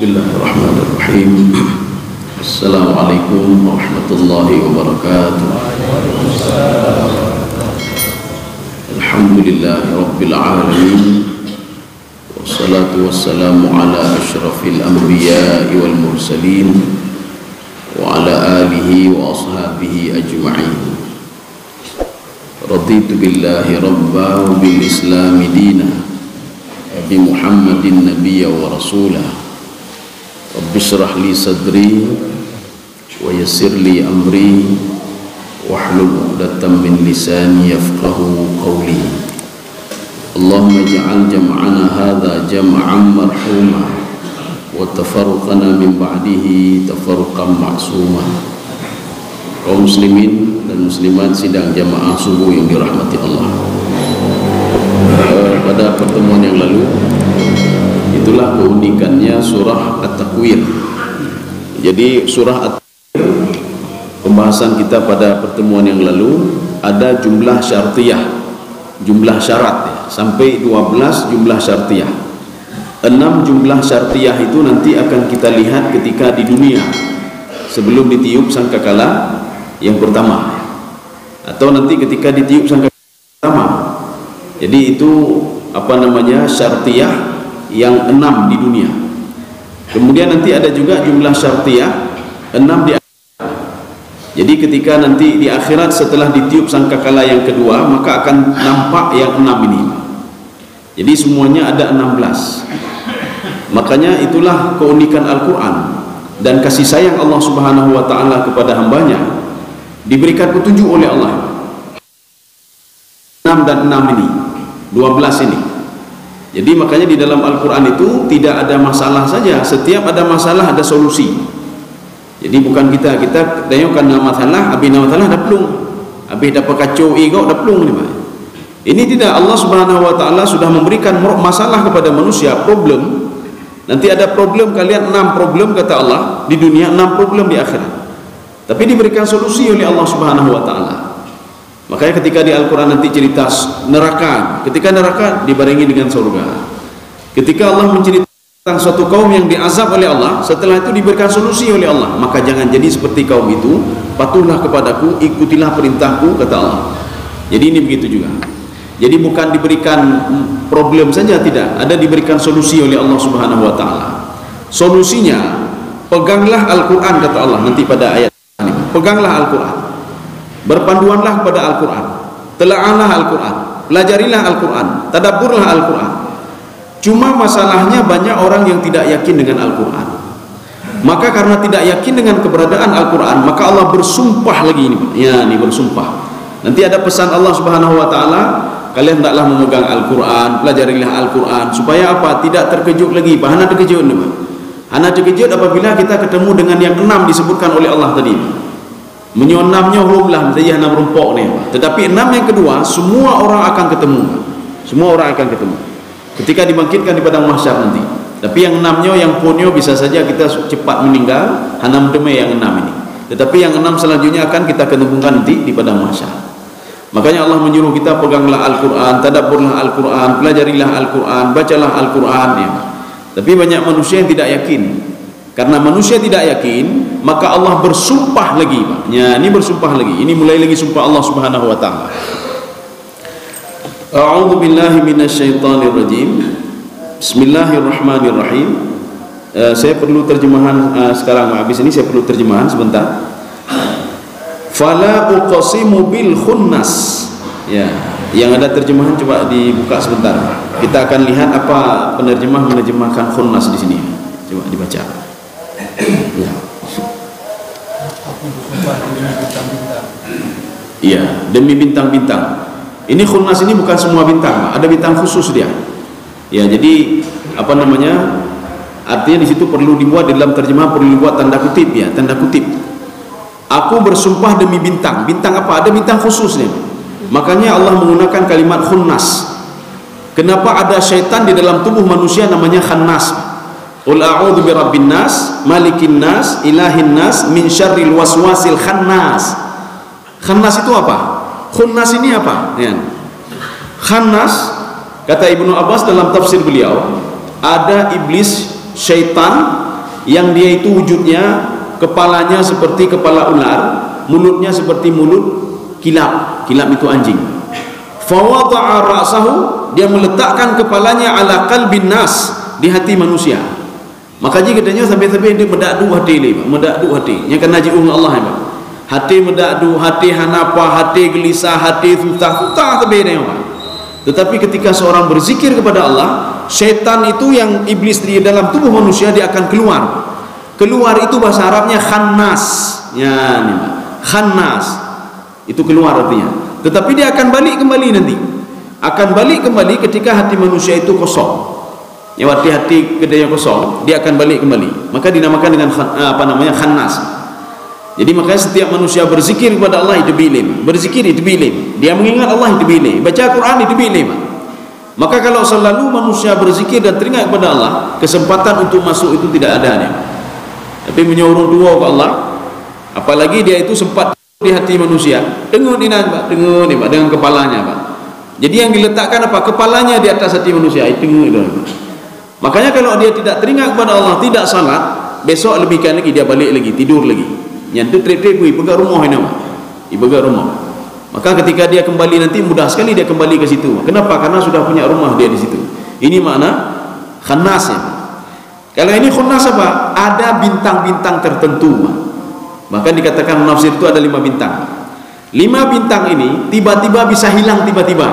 Bismillahirrahmanirrahim. Assalamualaikum warahmatullahi wabarakatuh. Alhamdulillahi rabbil alamin. Wassalatu wassalamu ala asyrafil anbiya'i wal mursalin wa ala alihi wa ashabihi ajma'in. Raditu billahi rabba wa bil islami dina bi Muhammadin nabiyya wa rasulah. Rabbi shrah li sadri wa yassir li amri wahlul 'uqdatam min lisani yafqahu qawli. Allahumma ij'al jam'ana hadha jam'an marhuma wa tafarruqana min ba'dihi tafarruqan ma'suma. Kaum muslimin dan muslimat sidang jamaah subuh yang dirahmati Allah. Pada pertemuan yang lalu, itulah keunikannya surah At-Takwir. Jadi surah At-Takwir, pembahasan kita pada pertemuan yang lalu, ada jumlah syartiyah, jumlah syarat ya, sampai 12 jumlah syartiyah. 6 jumlah syartiyah itu nanti akan kita lihat ketika di dunia sebelum ditiup sangkakala yang pertama, atau nanti ketika ditiup sangkakala pertama. Jadi itu syartiyah yang 6 di dunia. Kemudian nanti ada juga jumlah syartiyah 6 di akhirat. Jadi ketika nanti di akhirat setelah ditiup sangkakala yang kedua, maka akan nampak yang 6 ini. Jadi semuanya ada 16. Makanya itulah keunikan Al-Quran dan kasih sayang Allah Subhanahu wa ta'ala kepada hambanya, diberikan petunjuk oleh Allah. 6 dan 6 ini, 12 ini. Jadi makanya di dalam Al-Quran itu tidak ada masalah saja, setiap ada masalah ada solusi. Jadi bukan kita tengokkan masalah, habis masalah dah pelung, habis dapat kacau ego dah pelung ni. Ini tidak, Allah Subhanahu wa ta'ala sudah memberikan masalah kepada manusia, problem. Nanti ada problem kalian 6 problem kata Allah di dunia, 6 problem di akhirat. Tapi diberikan solusi oleh Allah Subhanahu wa ta'ala. Makanya ketika di Al-Quran nanti cerita neraka, ketika neraka dibarengi dengan surga. Ketika Allah menceritakan tentang suatu kaum yang diazab oleh Allah, setelah itu diberikan solusi oleh Allah. Maka jangan jadi seperti kaum itu, patuhlah kepadaku, ikutilah perintahku, kata Allah. Jadi ini begitu juga. Jadi bukan diberikan problem saja, tidak, ada diberikan solusi oleh Allah Subhanahu wa ta'ala. Solusinya, peganglah Al-Quran, kata Allah nanti pada ayat ini. Peganglah Al-Quran, berpanduanlah kepada Al-Quran, telaalah Al-Quran, pelajarilah Al-Quran, tadabburlah Al-Quran. Cuma masalahnya banyak orang yang tidak yakin dengan Al-Quran. Maka karena tidak yakin dengan keberadaan Al-Quran, maka Allah bersumpah lagi ini. Ya, ini bersumpah. Nanti ada pesan Allah Subhanahu wa ta'ala, kalian hendaklah memegang Al-Quran, pelajarilah Al-Quran, supaya apa? Tidak terkejut lagi. Hana terkejut nih, hana terkejut apabila kita ketemu dengan yang 6 disebutkan oleh Allah tadi. Menyonamnya humlah saja 6 rumpok ni. Tetapi 6 yang kedua semua orang akan ketemu. Semua orang akan ketemu ketika dibangkitkan di padang mahsyar nanti. Tapi yang 6-nya, yang punyo bisa saja kita cepat meninggal, hanam demi yang 6 ini. Tetapi yang 6 selanjutnya akan kita ketemukan nanti di padang mahsyar. Makanya Allah menyuruh kita peganglah Al-Quran, tadabburlah Al-Quran, pelajarilah Al-Quran, bacalah Al-Quran ya. Tapi banyak manusia yang tidak yakin. Karena manusia tidak yakin, maka Allah bersumpah lagi, Pak. Ya, ini bersumpah lagi. Ini mulai lagi sumpah Allah Subhanahu wa ta'ala. A'udzu billahi minasyaitonir rajim. Bismillahirrahmanirrahim. Saya perlu terjemahan sekarang, habis ini saya perlu terjemahan sebentar. Fala uqsimu bil khunnas. Ya, yang ada terjemahan coba dibuka sebentar. Kita akan lihat apa penerjemah menerjemahkan khunnas di sini. Coba dibaca. Ya. Iya, demi bintang-bintang. Ini khunnas ini bukan semua bintang, ada bintang khusus dia. Ya, jadi artinya di situ perlu dibuat, di dalam terjemahan perlu dibuat tanda kutip ya, tanda kutip. Aku bersumpah demi bintang. Bintang apa? Ada bintang khususnya. Makanya Allah menggunakan kalimat khunnas. Kenapa ada syaitan di dalam tubuh manusia namanya khannas? Qul a'udzu birabbin nas, malikin nas, ilahin nas, min syarril waswasil khannas. Khannas itu apa? Khunnas ini apa? Ya. Khannas, kata Ibnu Abbas dalam tafsir beliau, ada iblis syaitan yang dia itu wujudnya kepalanya seperti kepala ular, mulutnya seperti mulut kilap. Kilap itu anjing. Fawada'a ra'sahu, dia meletakkan kepalanya ala qalbin nas, di hati manusia. Maka jika katanya sampai-sampai dia mendadu hati ni, mendadu hati. Yang kena jiung Allah ni. Hati mendadu, hati hanapa, hati gelisah, hati susah sampai ni. Tetapi ketika seorang berzikir kepada Allah, syaitan itu yang iblis di dalam tubuh manusia dia akan keluar. Keluar itu bahasa Arabnya khannas. Ya ni, khannas. Itu keluar artinya. Tetapi dia akan balik kembali nanti. Akan balik kembali ketika hati manusia itu kosong. Ya, hati kedai yang kosong, dia akan balik kembali. Maka dinamakan dengan khannas. Jadi makanya setiap manusia berzikir kepada Allah itu bilim, berzikir itu bilim. Dia mengingat Allah itu bilim, baca Quran itu bilim. Maka kalau selalu manusia berzikir dan teringat kepada Allah, kesempatan untuk masuk itu tidak ada. Tapi menyorong dua ke Allah, apalagi dia itu sempat di hati manusia, dengung dengan kepalanya, Pak. Jadi yang diletakkan apa? Kepalanya di atas hati manusia, itu. Makanya kalau dia tidak teringat kepada Allah, tidak salat, besok lebihkan lagi, dia balik lagi, tidur lagi. Yang tu trip-trip pegang rumah ini, pegang rumah. Maka ketika dia kembali nanti mudah sekali dia kembali ke situ. Kenapa? Karena sudah punya rumah dia di situ. Ini makna khannas ya. Kalau ini khannas apa? Ada bintang-bintang tertentu. Bahkan dikatakan nafsir itu ada 5 bintang. 5 bintang ini tiba-tiba bisa hilang tiba-tiba.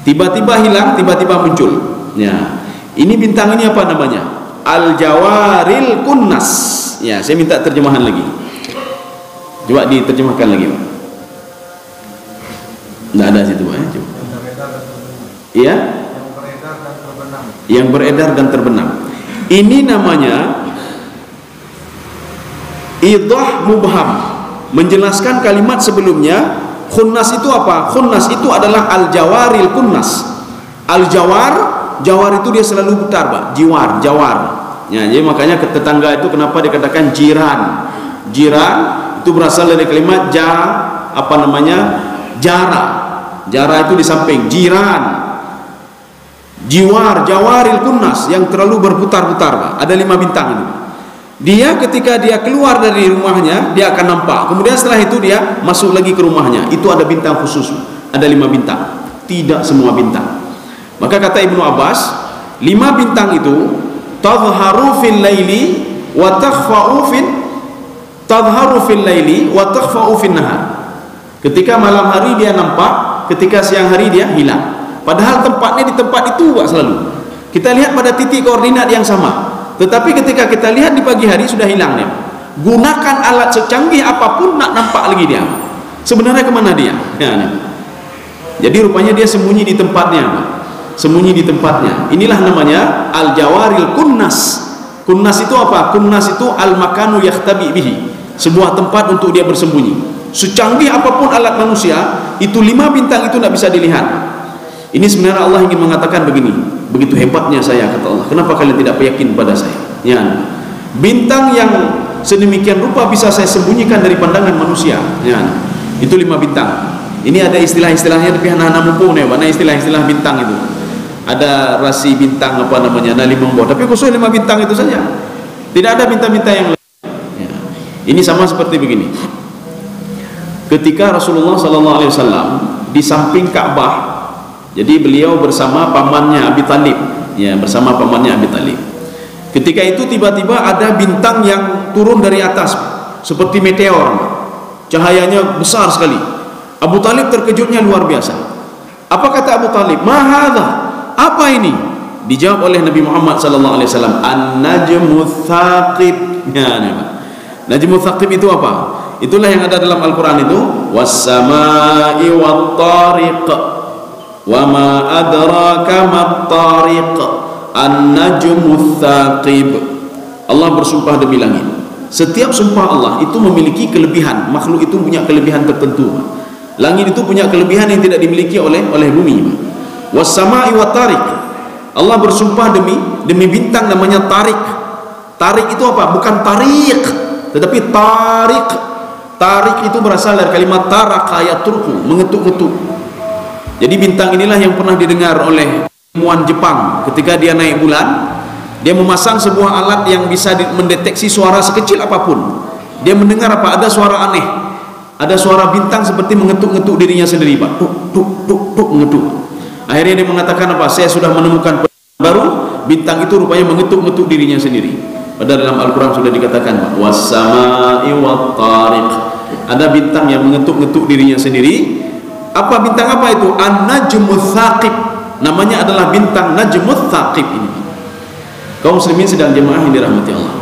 Tiba-tiba hilang, tiba-tiba muncul. Ya. Ini bintang ini apa namanya? Al-Jawaril Kunnas. Ya, saya minta terjemahan lagi. Coba diterjemahkan lagi, Pak. Tidak ada situ, Pak. Coba. Iya? Yang beredar dan terbenam. Ini namanya idah mubham, menjelaskan kalimat sebelumnya. Khunnas itu apa? Khunnas itu adalah al-jawaril kunnas. Al-jawar, jawar itu dia selalu putar, Pak. Jiwar, jawar. Ya, jadi makanya tetangga itu kenapa dikatakan jiran? Jiran itu berasal dari kalimat jara. Jara itu di samping, jiran. Jiwar, jawaril kunnas, yang terlalu berputar-putar, Pak. Ada 5 bintang itu. Dia ketika dia keluar dari rumahnya, dia akan nampak. Kemudian setelah itu dia masuk lagi ke rumahnya. Itu ada bintang khusus. Ada 5 bintang. Tidak semua bintang. Maka kata Ibnu Abbas, 5 bintang itu tadhharu fil laili wa takhfa'u fil nahar. Ketika malam hari dia nampak, ketika siang hari dia hilang. Padahal tempatnya di tempat itu, Pak, selalu. Kita lihat pada titik koordinat yang sama. Tetapi ketika kita lihat di pagi hari sudah hilang dia. Gunakan alat secanggih apapun nak nampak lagi dia. Sebenarnya kemana dia? Ya, jadi rupanya dia sembunyi di tempatnya, Pak. Sembunyi di tempatnya. Inilah namanya al-jawaril kunnas. Kunnas itu apa? Kunnas itu al-makanu yakhtabi bihi. Sebuah tempat untuk dia bersembunyi. Secanggih apapun alat manusia, itu 5 bintang itu tidak bisa dilihat. Ini sebenarnya Allah ingin mengatakan begini, begitu hebatnya saya, kata Allah, kenapa kalian tidak yakin pada saya? Ya, bintang yang sedemikian rupa bisa saya sembunyikan dari pandangan manusia. Ya, itu 5 bintang. Ini ada istilah-istilahnya, tapi anak-anak mumpung nih, mana istilah-istilah bintang itu. Ada rasi bintang apa namanya, ada 5 buah, tapi khusus 5 bintang itu saja. Tidak ada bintang-bintang yang lain. Ya. Ini sama seperti begini. Ketika Rasulullah SAW di samping Ka'bah, jadi beliau bersama pamannya Abi Talib, ya, bersama pamannya Abi Talib. Ketika itu tiba-tiba ada bintang yang turun dari atas, seperti meteor, cahayanya besar sekali. Abu Talib terkejutnya luar biasa. Apa kata Abu Talib? Mahadha, apa ini? Dijawab oleh Nabi Muhammad SAW, An-Najmu Thaqib. Ya, Najmu Thaqib itu apa? Itulah yang ada dalam Al-Quran itu, Was-samai wat-tariq, wa ma adraka mat-tariq, an-najmu tsaqib. Allah bersumpah demi langit. Setiap sumpah Allah itu memiliki kelebihan. Makhluk itu punya kelebihan tertentu. Langit itu punya kelebihan yang tidak dimiliki oleh bumi. Was-samai wat-tariq. Allah bersumpah demi bintang namanya Tariq. Tariq itu apa? Bukan tariq, tetapi tariq. Tariq itu berasal dari kalimat taraka yatruku, mengetuk-ngetuk. Jadi bintang inilah yang pernah didengar oleh ilmuwan Jepang ketika dia naik bulan. Dia memasang sebuah alat yang bisa mendeteksi suara sekecil apapun. Dia mendengar apa? Ada suara aneh, ada suara bintang seperti mengetuk-ngetuk dirinya sendiri, Pak. Tuk tuk tuk tuk mengetuk. Akhirnya dia mengatakan apa? Saya sudah menemukan baru, bintang itu rupanya mengetuk-ngetuk dirinya sendiri. Padahal dalam Al-Quran sudah dikatakan was-sama'i wat-tariq. Ada bintang yang mengetuk-ngetuk dirinya sendiri. Apa bintang apa itu? An-najmut thaqib. Namanya adalah bintang najmut thaqib ini. Kaum muslimin sedang jemaah yang dirahmati Allah.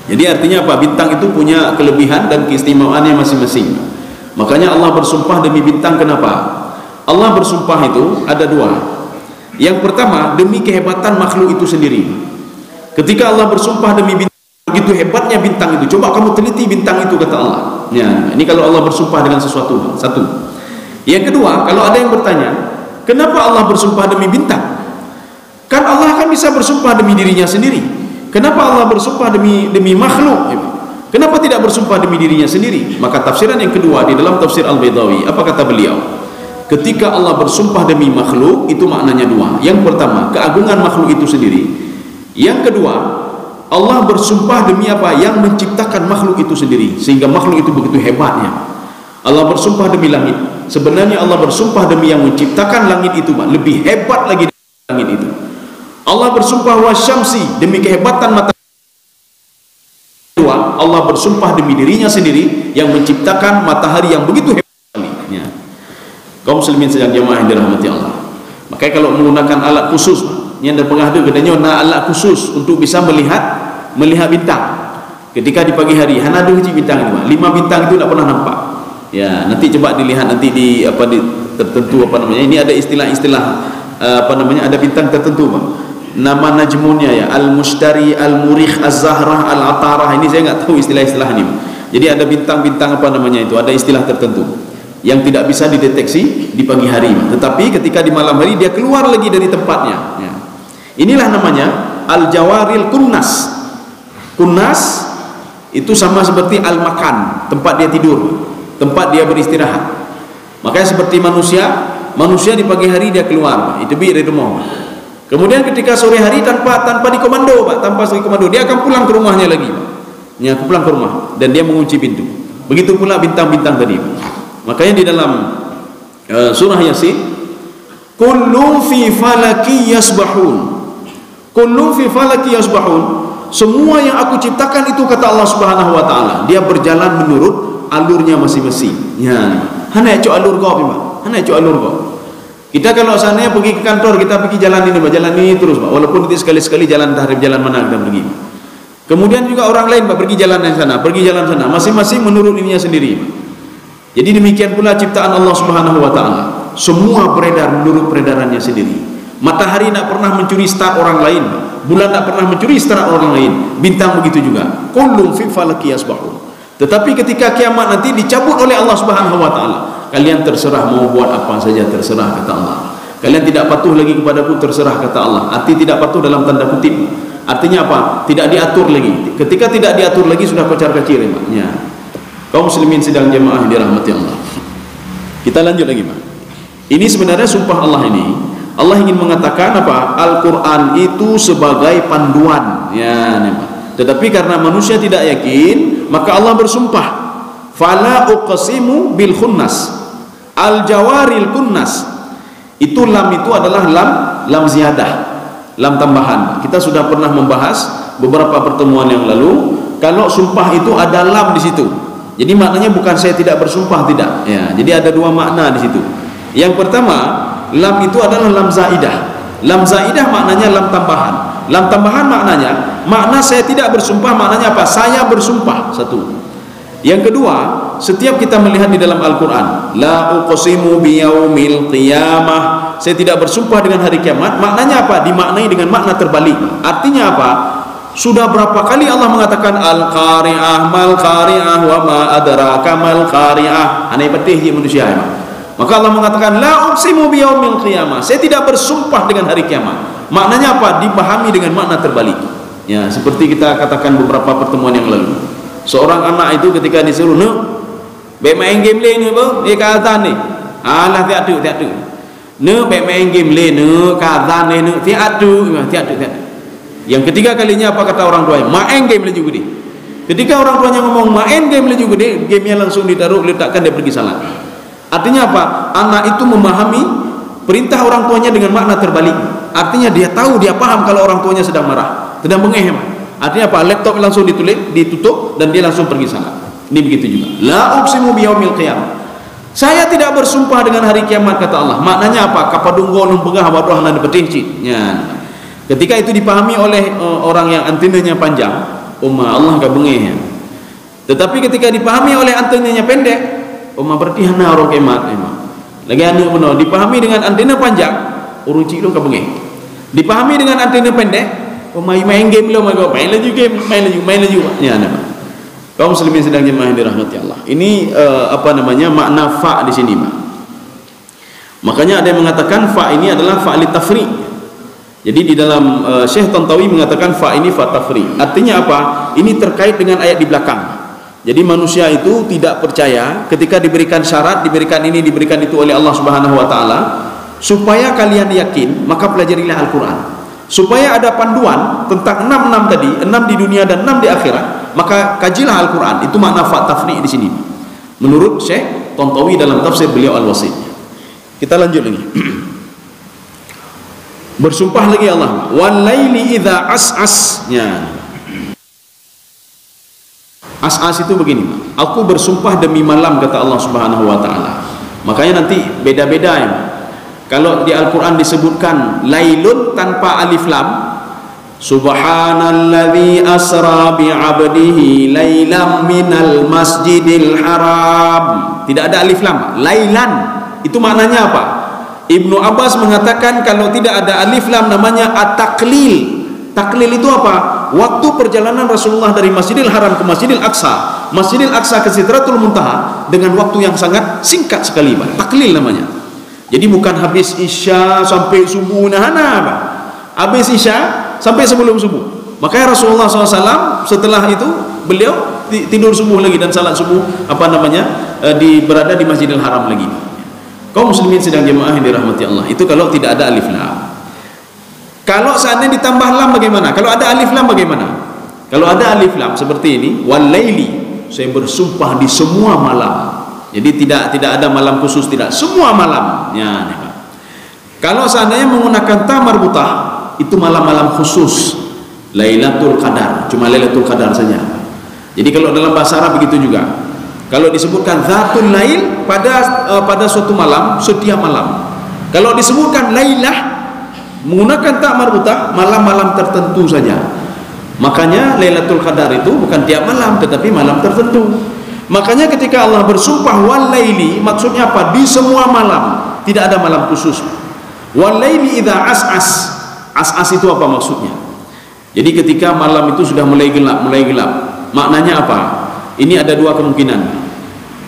Jadi artinya apa? Bintang itu punya kelebihan dan keistimewaannya masing-masing. Makanya Allah bersumpah demi bintang. Kenapa? Allah bersumpah itu ada dua. Yang pertama, demi kehebatan makhluk itu sendiri. Ketika Allah bersumpah demi bintang, begitu hebatnya bintang itu. Coba kamu teliti bintang itu, kata Allah. Ya, ini kalau Allah bersumpah dengan sesuatu. Satu. Yang kedua, kalau ada yang bertanya, kenapa Allah bersumpah demi bintang? Kan Allah kan bisa bersumpah demi dirinya sendiri. Kenapa Allah bersumpah demi makhluk? Kenapa tidak bersumpah demi dirinya sendiri? Maka tafsiran yang kedua di dalam tafsir Al-Baydawi, apa kata beliau? Ketika Allah bersumpah demi makhluk, itu maknanya dua. Yang pertama, keagungan makhluk itu sendiri. Yang kedua, Allah bersumpah demi apa? Yang menciptakan makhluk itu sendiri, sehingga makhluk itu begitu hebatnya. Allah bersumpah demi langit. Sebenarnya Allah bersumpah demi yang menciptakan langit itu, lebih hebat lagi dari langit itu. Allah bersumpah wasyamsi, demi kehebatan matahari. Kedua, Allah bersumpah demi dirinya sendiri yang menciptakan matahari yang begitu hebat. Ya. Kaum muslimin sedang jemaah yang dirahmati Allah. Makanya kalau menggunakan alat khusus, yang ada pengahdu katanya alat khusus untuk bisa melihat bintang. Ketika di pagi hari, hana ada bintang itu, 5 bintang itu tidak pernah nampak. Ya, nanti coba dilihat nanti di tertentu apa namanya. Ini ada istilah-istilah ada bintang tertentu, Pak. Nama najmunnya ya, al-mushtari, al-murikh, az-zahrah, al-atarah. Ini saya nggak tahu istilah-istilah ini. Jadi ada bintang-bintang apa namanya itu, ada istilah tertentu yang tidak bisa dideteksi di pagi hari, tetapi ketika di malam hari dia keluar lagi dari tempatnya. Ya. Inilah namanya al-jawaril kunnas. Kunnas itu sama seperti al-makan, tempat dia tidur, tempat dia beristirahat. Makanya seperti manusia di pagi hari dia keluar, itu bi dari rumah. Kemudian ketika sore hari tanpa dikomando, Pak, tanpa dikomando, dia akan pulang ke rumahnya lagi. Ya, pulang ke rumah dan dia mengunci pintu. Begitu pula bintang-bintang tadi. Makanya di dalam surah Yasin, kullu fi falaki yasbahun. Kullu fi falaki yasbahun. Semua yang aku ciptakan itu, kata Allah Subhanahu wa taala, dia berjalan menurut alurnya masing-masing. Ya, hanya cok alur kau, Pak. Hanya cok alur kau. Kita kalau seandainya pergi ke kantor, kita pergi jalan ini terus, Pak. Walaupun itu sekali-sekali jalan tahrib, jalan mana kita pergi. Kemudian juga orang lain, Pak, pergi jalan yang sana, pergi jalan sana, masing-masing menurut ininya sendiri, Pak. Jadi demikian pula ciptaan Allah Subhanahu wa taala. Semua beredar menurut peredarannya sendiri. Matahari tidak pernah mencuri start orang lain, bulan tidak pernah mencuri start orang lain, bintang begitu juga. Kullun fi falaki yasbahun. Tetapi ketika kiamat nanti dicabut oleh Allah Subhanahu wa taala. Kalian terserah mau buat apa saja, terserah, kata Allah. Kalian tidak patuh lagi kepadaku, terserah, kata Allah. Arti tidak patuh dalam tanda kutip. Artinya apa? Tidak diatur lagi. Ketika tidak diatur lagi sudah kocar-kacir, ya. Kaum muslimin sedang jemaah dirahmati Allah. Kita lanjut lagi, Pak. Ini sebenarnya sumpah Allah ini. Allah ingin mengatakan apa? Al-Quran itu sebagai panduan, ya, Pak. Tetapi karena manusia tidak yakin, maka Allah bersumpah. Fala uqsimu bil khunnas. Al-jawaril kunnas. Itu lam itu adalah lam ziyadah, lam tambahan. Kita sudah pernah membahas beberapa pertemuan yang lalu, kalau sumpah itu ada lam di situ. Jadi maknanya bukan saya tidak bersumpah, tidak. Ya, jadi ada dua makna di situ. Yang pertama, lam itu adalah lam zaidah. Lam zaidah maknanya lam tambahan. Lam tambahan makna saya tidak bersumpah, maknanya apa? Saya bersumpah. Satu. Yang kedua, setiap kita melihat di dalam Al-Quran, la uqsimu biyaumil qiyamah, saya tidak bersumpah dengan hari kiamat, maknanya apa? Dimaknai dengan makna terbalik. Artinya apa? Sudah berapa kali Allah mengatakan al-qari'ah, mal qari'ah, wa ma adraka mal qari'ah. Aneh petih manusia, ya. Maka Allah mengatakan la uqsimu biyaumil qiyamah, saya tidak bersumpah dengan hari kiamat. Maknanya apa? Dipahami dengan makna terbalik. Ya, seperti kita katakan beberapa pertemuan yang lalu. Seorang anak itu ketika disuruh, main game le ni apa? Kata ni. Alah tiada. Baik main game le, kata ni tiada. Yang ketiga kalinya apa kata orang tuanya? Main game laju gede. Ketika orang tuanya ngomong main game laju gede, gamenya langsung ditaruh, letakkan, dia pergi salat. Artinya apa? Anak itu memahami perintah orang tuanya dengan makna terbalik. Artinya dia tahu, dia paham kalau orang tuanya sedang marah, sedang bengeh. Artinya apa? Laptop langsung ditutup dan dia langsung pergi salat. Ini begitu juga. La uqsimu biyaumil qiyamah. Saya tidak bersumpah dengan hari kiamat, kata Allah. Maknanya apa? Kapadunggo nung pegah waduh nan betingci. Ya. Ketika itu dipahami oleh orang yang antenanya panjang, Allah enggak bengeh. Tetapi ketika dipahami oleh antenanya pendek, berarti hana orang kiamat memang. Lagi anu benar, dipahami dengan antena panjang, urung cilung enggak bengeh. Dipahami dengan antena pendek, main game lo, main laju. Ya, nama. Kaum muslimin sedang jemaah yang dirahmati Allah. Ini makna fa di sini, Pak. Makanya ada yang mengatakan fa ini adalah fa li tafri. Jadi di dalam Syekh Tantawi mengatakan fa ini fa tafri. Artinya apa? Ini terkait dengan ayat di belakang. Jadi manusia itu tidak percaya ketika diberikan syarat, diberikan ini, diberikan itu oleh Allah Subhanahu wa taala, supaya kalian yakin, maka pelajarilah Al-Qur'an. Supaya ada panduan tentang 6 tadi, 6 di dunia dan 6 di akhirat, maka kajilah Al-Quran. Itu makna fa tafri di sini menurut Syekh Tantawi dalam tafsir beliau Al-Wasit. Kita lanjut lagi. Bersumpah lagi Allah, wal laili idza as'as. Ya. As'as itu begini, aku bersumpah demi malam, kata Allah Subhanahu wa taala. Makanya nanti beda-beda ya. Kalau di Al-Quran disebutkan lailun tanpa alif lam, subhanalladzi asra bi'abdihi lailam minal masjidil haram, tidak ada alif lam, lailan. Itu maknanya apa? Ibnu Abbas mengatakan kalau tidak ada alif lam namanya at-taqlil. Taklil itu apa? Waktu perjalanan Rasulullah dari Masjidil Haram ke Masjidil Aqsa, Masjidil Aqsa ke Sidratul Muntaha dengan waktu yang sangat singkat sekali, Pak. Taklil namanya. Jadi bukan habis Isya sampai subuh, habis Isya sampai sebelum subuh. Makanya Rasulullah SAW setelah itu beliau tidur subuh lagi dan salat subuh berada di Masjidil Haram lagi. Kaum muslimin sedang jemaah yang dirahmati Allah. Itu kalau tidak ada alif lam. Kalau seandainya ditambah lam bagaimana? Kalau ada alif lam bagaimana? Kalau ada alif lam seperti ini, wal laili, saya bersumpah di semua malam. Jadi tidak ada malam khusus, tidak, semua malam. Ya, kalau seandainya menggunakan ta marbutah, itu malam-malam khusus, Lailatul Qadar, cuma Lailatul Qadar saja. Jadi kalau dalam bahasa Arab begitu juga. Kalau disebutkan Zatul Lail pada suatu malam, setiap malam. Kalau disebutkan Lailah menggunakan ta marbutah, malam-malam tertentu saja. Makanya Lailatul Qadar itu bukan tiap malam, tetapi malam tertentu. Makanya ketika Allah bersumpah wal laili, maksudnya apa? Di semua malam, tidak ada malam khusus. Wal laili idza as'as. As'as itu apa maksudnya? Jadi ketika malam itu sudah mulai gelap. Maknanya apa? Ini ada dua kemungkinan.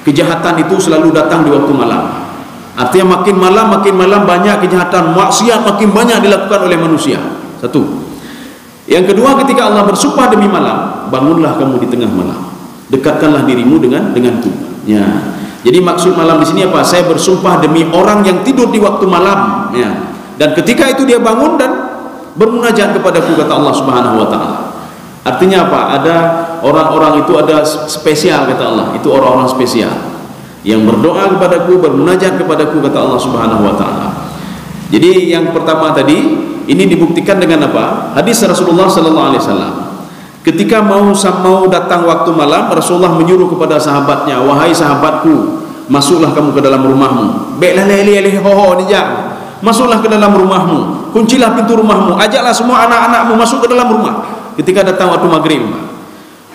Kejahatan itu selalu datang di waktu malam. Artinya makin malam banyak kejahatan, maksiat makin banyak dilakukan oleh manusia. Satu. Yang kedua, ketika Allah bersumpah demi malam, bangunlah kamu di tengah malam. Dekatkanlah dirimu denganku. Ya. Jadi maksud malam di sini apa? Saya bersumpah demi orang yang tidur di waktu malam. Ya. Dan ketika itu dia bangun dan bermunajat kepadaku, kata Allah Subhanahu wa taala. Artinya apa? Ada orang-orang itu ada spesial, kata Allah. Itu orang-orang spesial yang berdoa kepadaku, bermunajat kepadaku, kata Allah Subhanahu wa taala. Jadi yang pertama tadi ini dibuktikan dengan apa? Hadis Rasulullah sallallahu alaihi wasallam. Ketika mau datang waktu malam, Rasulullah menyuruh kepada sahabatnya, wahai sahabatku, masuklah kamu ke dalam rumahmu. Baiklah masuklah ke dalam rumahmu, kuncilah pintu rumahmu, ajaklah semua anak-anakmu masuk ke dalam rumah. Ketika datang waktu maghrib,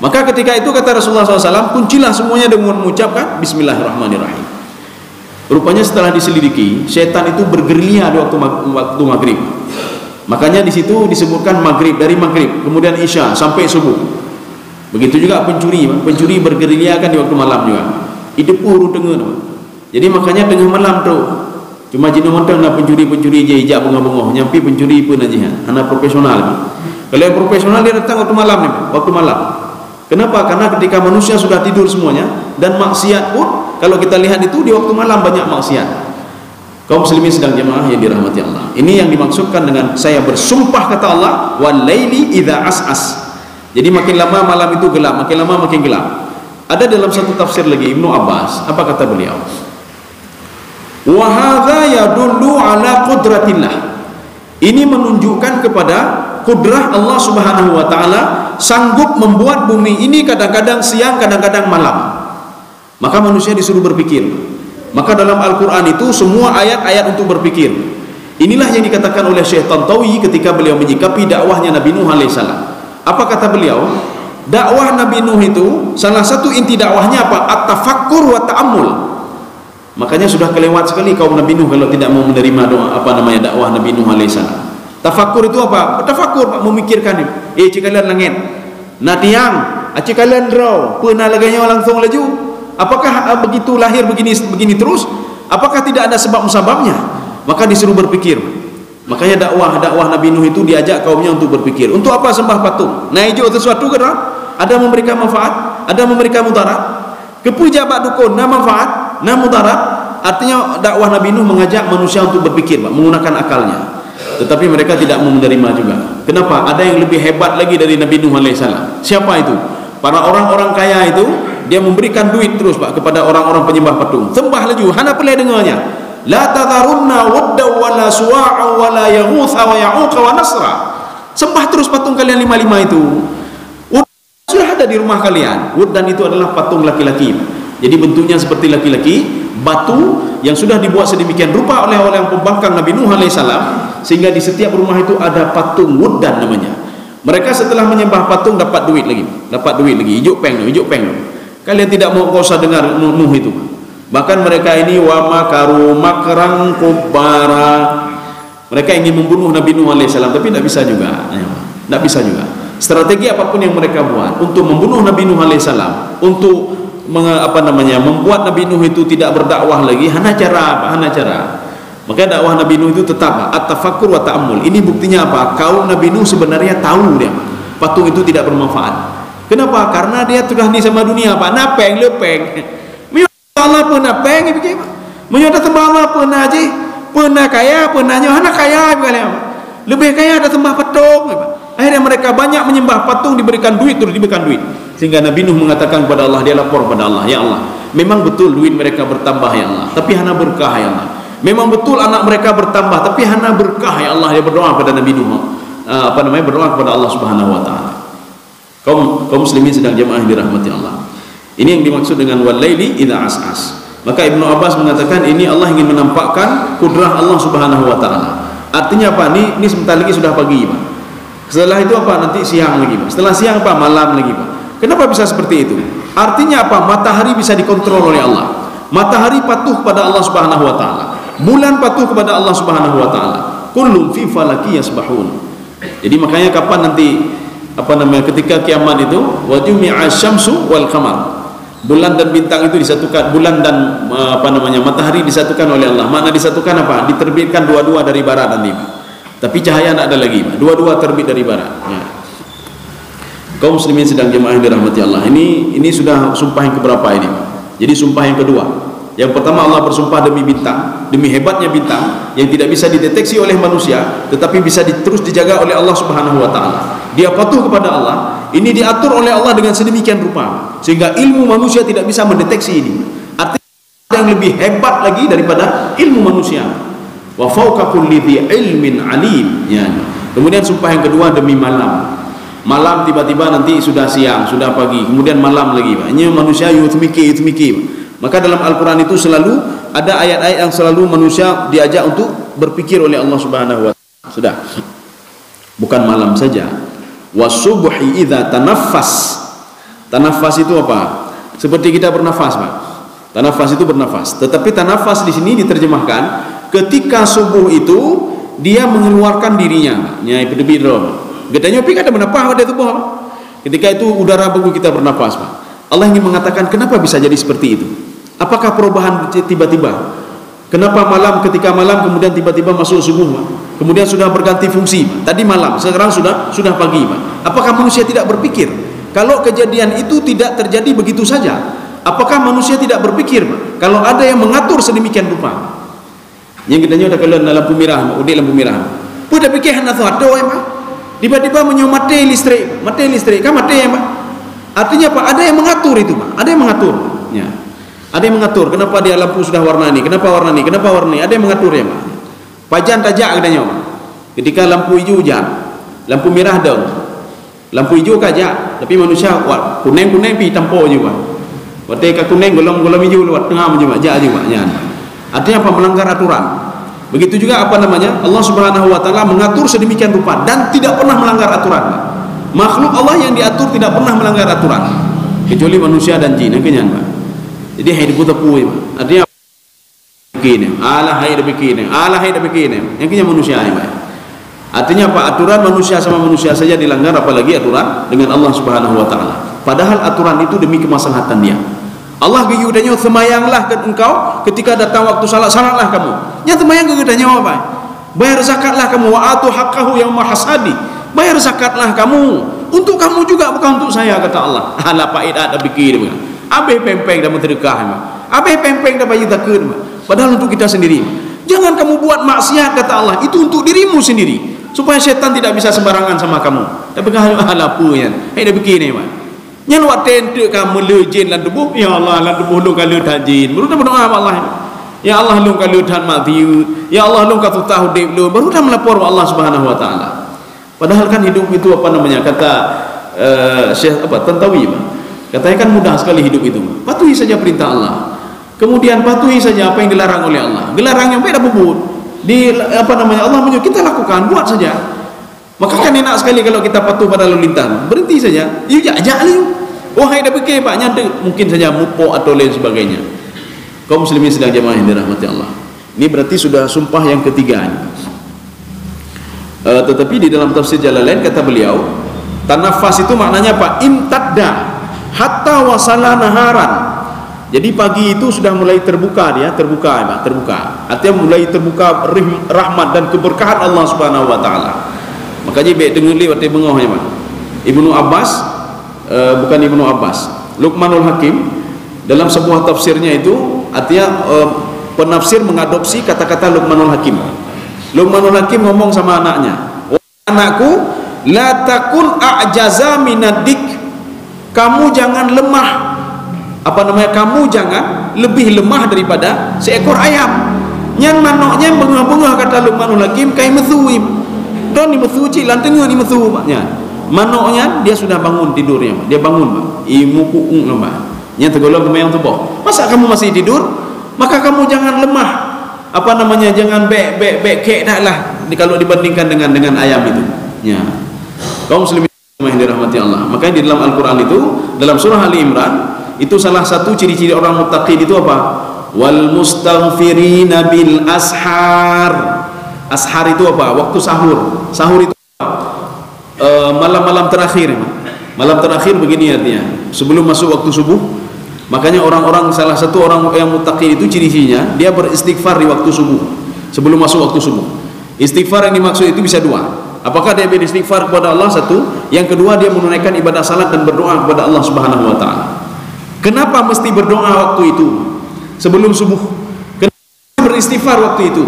maka ketika itu kata Rasulullah SAW, kuncilah semuanya dengan mengucapkan Bismillahirrahmanirrahim. Rupanya setelah diselidiki, setan itu bergerilya di waktu maghrib. Makanya di situ disebutkan maghrib, dari maghrib kemudian isya sampai subuh. Begitu juga pencuri bergerilya kan di waktu malam juga. Itu puru tengah. Jadi makanya tengah malam tu cuma jino montong nak pencuri je ijak bengah-bengah, nyampi pencuri pun aja. Anak profesional. Kalau yang profesional dia datang waktu malam ni, waktu malam. Kenapa? Karena ketika manusia sudah tidur semuanya dan maksiat pun kalau kita lihat itu di waktu malam banyak maksiat. Kaum muslimin sedang jemaah yang dirahmati Allah. Ini yang dimaksudkan dengan saya bersumpah kata Allah, wal laili idza as'as. Jadi makin lama malam itu gelap, makin lama makin gelap. Ada dalam satu tafsir lagi Ibnu Abbas, apa kata beliau? Wa hadza yadullu ala qudratillah. Ini menunjukkan kepada kudrah Allah Subhanahu wa taala, sanggup membuat bumi ini kadang-kadang siang, kadang-kadang malam. Maka manusia disuruh berpikir. Maka dalam Al-Qur'an itu semua ayat-ayat untuk berpikir. Inilah yang dikatakan oleh Syekh Tantawi ketika beliau menyikapi dakwahnya Nabi Nuh alaihissalam. Apa kata beliau? Dakwah Nabi Nuh itu salah satu inti dakwahnya apa? At-tafakkur wa ta'ammul. Makanya sudah kelewat sekali kaum Nabi Nuh kalau tidak mau menerima doa dakwah Nabi Nuh alaihissalam. Tafakkur itu apa? Tafakkur, memikirkan. Cikalian langit. Natiang, cikalian draw, pernah laganya langsung laju. Apakah begitu lahir begini terus? Apakah tidak ada sebab-sebabnya? Maka disuruh berpikir. Makanya dakwah Nabi Nuh itu diajak kaumnya untuk berpikir. Untuk apa sembah patung? Naijo sesuatu ke ada memberikan manfaat, ada memberikan mudarat. Kepuja bak dukun, na manfaat, na mudarat. Artinya dakwah Nabi Nuh mengajak manusia untuk berpikir, menggunakan akalnya. Tetapi mereka tidak mau menerima juga. Kenapa? Ada yang lebih hebat lagi dari Nabi Nuh alaihissalam. Siapa itu? Para orang-orang kaya itu, dia memberikan duit terus Pak kepada orang-orang penyembah patung. Sembah laju, hana pelai dengarnya. La tadharunna wadda wala suwa'a wala yaghutha wa ya'uqa wa nasra. Sembah terus patung kalian 55 itu. Sudah ada di rumah kalian. Wuddan itu adalah patung laki-laki. Jadi bentuknya seperti laki-laki, batu yang sudah dibuat sedemikian rupa oleh orang pembangkang Nabi Nuh alaihissalam, sehingga di setiap rumah itu ada patung wuddan namanya. Mereka setelah menyembah patung dapat duit lagi, hijau peng. Kalian tidak mau usah dengar Nuh itu. Bahkan mereka ini wa makaru makran kubara. Mereka ingin membunuh Nabi Nuh alaihissalam, tapi tidak bisa juga. Strategi apapun yang mereka buat untuk membunuh Nabi Nuh alaihissalam, untuk membuat Nabi Nuh itu tidak berdakwah lagi, hana cara. Maka dakwah Nabi Nuh itu tetap at-tafakkur wa ta'ammul. Ini buktinya apa? Kaum Nabi Nuh sebenarnya tahu dia patung itu tidak bermanfaat. Kenapa? Karena dia sudah di sama dunia Pak. Napeng lepeng. Allah pernah pengen begini, menyudah sembah Allah pernah aja, pernah kaya, pernah hana kaya, lebih kaya ada sembah patung. Akhirnya mereka banyak menyembah patung, diberikan duit, sehingga Nabi Nuh mengatakan kepada Allah, dia lapor kepada Allah, ya Allah, memang betul duit mereka bertambah ya Allah, tapi hana berkah ya Allah. Memang betul anak mereka bertambah, tapi hana berkah ya Allah. Dia berdoa kepada Nabi Nuh, berdoa kepada Allah Subhanahu Wa Taala. Kaum muslimin sedang jemaah dirahmati Allah. Ini yang dimaksud dengan wal-laili idza as'as. Maka Ibnu Abbas mengatakan ini Allah ingin menampakkan kudrah Allah Subhanahu wa taala. Artinya apa? Ini sebentar lagi sudah pagi, Pak. Setelah itu apa? Nanti siang lagi, Pak. Setelah siang apa? Malam lagi, Pak. Kenapa bisa seperti itu? Artinya apa? Matahari bisa dikontrol oleh Allah. Matahari patuh kepada Allah Subhanahu wa taala. Bulan patuh kepada Allah Subhanahu wa taala. Kullun fi falaki yasbahun. Jadi makanya kapan nanti ketika kiamat itu wa jumi'a syamsu wal qamar. Bulan dan bintang itu disatukan, bulan dan matahari disatukan oleh Allah. Makna disatukan apa? Diterbitkan dua-dua dari barat nanti. Tapi cahaya tidak ada lagi. Dua-dua terbit dari barat. Ya. Kaum muslimin sedang jemaah dirahmati Allah. Ini sudah sumpah yang keberapa ini? Jadi sumpah yang kedua. Yang pertama Allah bersumpah demi bintang, demi hebatnya bintang yang tidak bisa dideteksi oleh manusia, tetapi bisa terus dijaga oleh Allah Subhanahu wa taala. Dia patuh kepada Allah. Ini diatur oleh Allah dengan sedemikian rupa sehingga ilmu manusia tidak bisa mendeteksi ini. Artinya ada yang lebih hebat lagi daripada ilmu manusia. Wa fawqa kulli dhi ilmin alim. Ya. Kemudian sumpah yang kedua demi malam. Malam tiba-tiba nanti sudah siang, sudah pagi, kemudian malam lagi. Ini manusia yutmiki. Maka dalam Al-Quran itu selalu ada ayat-ayat yang selalu manusia diajak untuk berpikir oleh Allah Subhanahu wa taala. Sudah. Bukan malam saja. Wasubhi idza tanaffas. Tanaffas itu apa? Seperti kita bernafas, Pak. Tanaffas itu bernafas. Tetapi tanaffas di sini diterjemahkan ketika subuh itu dia mengeluarkan dirinya. Nyai pedebiro. Gedanya pik ada menafas pada tubuh, Pak. Ketika itu udara bagus kita bernafas, Pak. Allah ingin mengatakan kenapa bisa jadi seperti itu? Apakah perubahan tiba-tiba? Kenapa ketika malam kemudian tiba-tiba masuk subuh, Pak? Kemudian sudah berganti fungsi, Pak. Tadi malam, sekarang sudah pagi, Pak. Apakah manusia tidak berpikir? Kalau kejadian itu tidak terjadi begitu saja, apakah manusia tidak berpikir, Pak? Kalau ada yang mengatur sedemikian rupa. Yang kita nyoda kalau lampu merah, udah lampu merah. Pun dah fikir hendak ada apa? Tiba-tiba mati listrik, kan mati apa? Artinya apa? Ada yang mengatur itu, Pak. Ada yang mengatur. Ya. Ada yang mengatur. Kenapa dia lampu sudah warna ini? Kenapa warna ini? Kenapa warna ini? Ada yang mengatur ya, Pak. Pajan tajak katanya, Pak. Ketika lampu hijau hujan, lampu merah daun. Lampu hijau kajak, tapi manusia kuat. Kuning-kuning pi tampo je, Pak. Waktu ke kuning golong-golong hijau lewat tengah je, Pak. Jak je, Pak. Ya. Artinya apa? Melanggar aturan. Begitu juga apa namanya? Allah Subhanahu wa taala mengatur sedemikian rupa dan tidak pernah melanggar aturan. Makhluk Allah yang diatur tidak pernah melanggar aturan. Kecuali manusia dan jin, kenyan, Pak. Jadi hidup tepu, Pak. Artinya begini, Allah hidup begini, Allah hidup begini. Yang kenyan manusia ini, Pak. Artinya apa? Aturan manusia sama manusia saja dilanggar, apalagi aturan dengan Allah Subhanahu wa taala. Padahal aturan itu demi kemaslahatan dia. Allah gayudanya semayanglah engkau ketika datang waktu salatlah kamu. Yang semayang gayudanya apa? Bayar zakatlah kamu, wa atu haqqahu yauma hasadi. Bayar zakatlah kamu untuk kamu juga, bukan untuk saya, kata Allah. Ala paid ada pikir bukan. Abe pempeng dah mentedekah, abe pempeng dah bayi takut. Padahal untuk kita sendiri. Jangan kamu buat maksiat, kata Allah. Itu untuk dirimu sendiri, supaya setan tidak bisa sembarangan sama kamu. Tapi kalau ala punya, dah pikir ni, yang luat tentu kamu lejin lan tubuh, ya Allah lan tubuh lu kalau dah jin. Baru dah berdoa Allah. Ya Allah lu kalau dah mati, ya Allah lu kau tahu dek lu. Baru dah melapor Allah Subhanahu wa taala. Padahal kan hidup itu apa namanya? Kata Syekh apa? Tantawi, Pak. Katanya kan mudah sekali hidup itu. Patuhi saja perintah Allah. Kemudian patuhi saja apa yang dilarang oleh Allah. Dilarang yang beda bubut. Di apa namanya? Allah menyuruh kita lakukan, buat saja. Maka kan enak sekali kalau kita patuh pada lalu lintas. Berhenti saja. You ajak liu. Wahai dah fikir Pak, nyanda mungkin saja mupok atau lain sebagainya. Kaum muslimin sedang jemaah yang dirahmati Allah. Ini berarti sudah sumpah yang ketiga ini. Tetapi di dalam tafsir Jalalain kata beliau, tanafas itu maknanya apa? Imtadda hatta wasala naharan. Jadi pagi itu sudah mulai terbuka dia, terbuka. Artinya mulai terbuka rahmat dan keberkahan Allah Subhanahu wa taala. Makanya baik dengar li waktu bengohnya, Pak. Ibnu Abbas, bukan Ibnu Abbas, Luqmanul Hakim dalam sebuah tafsirnya itu artinya penafsir mengadopsi kata-kata Luqmanul Hakim. Luqmanul Hakim ngomong sama anaknya, anakku, la takun a'jaza minadik. Kamu jangan lemah. Apa namanya? Kamu jangan lebih lemah daripada seekor ayam. Yang manoknya bengah-bengah, kata Luqmanul Hakim, kai methuim. Don ni methu cik lantengah ni methu, maknya. Manoknya dia sudah bangun tidurnya, dia bangun, Pak. Imu kuung lemah. Yang tergolong kemayang tubuh. Masa kamu masih tidur? Maka kamu jangan lemah. Apa namanya? Jangan bek kek dah lah kalau dibandingkan dengan ayam itu. Ya. Kaum muslimin yang dirahmati Allah. Makanya di dalam Al-Qur'an itu, dalam surah Ali Imran, itu salah satu ciri-ciri orang muttaqin itu apa? Wal mustaghfirina bil ashar. Ashar itu apa? Waktu sahur. Sahur itu malam-malam terakhir. Malam terakhir begini artinya, sebelum masuk waktu subuh. Makanya orang-orang, salah satu orang yang muttaqin itu ciri-cirinya dia beristighfar di waktu subuh, sebelum masuk waktu subuh. Istighfar yang dimaksud itu bisa dua. Apakah dia beristighfar kepada Allah? Satu. Yang kedua, dia menunaikan ibadah salat dan berdoa kepada Allah Subhanahu wa taala. Kenapa mesti berdoa waktu itu sebelum subuh? Kenapa beristighfar waktu itu?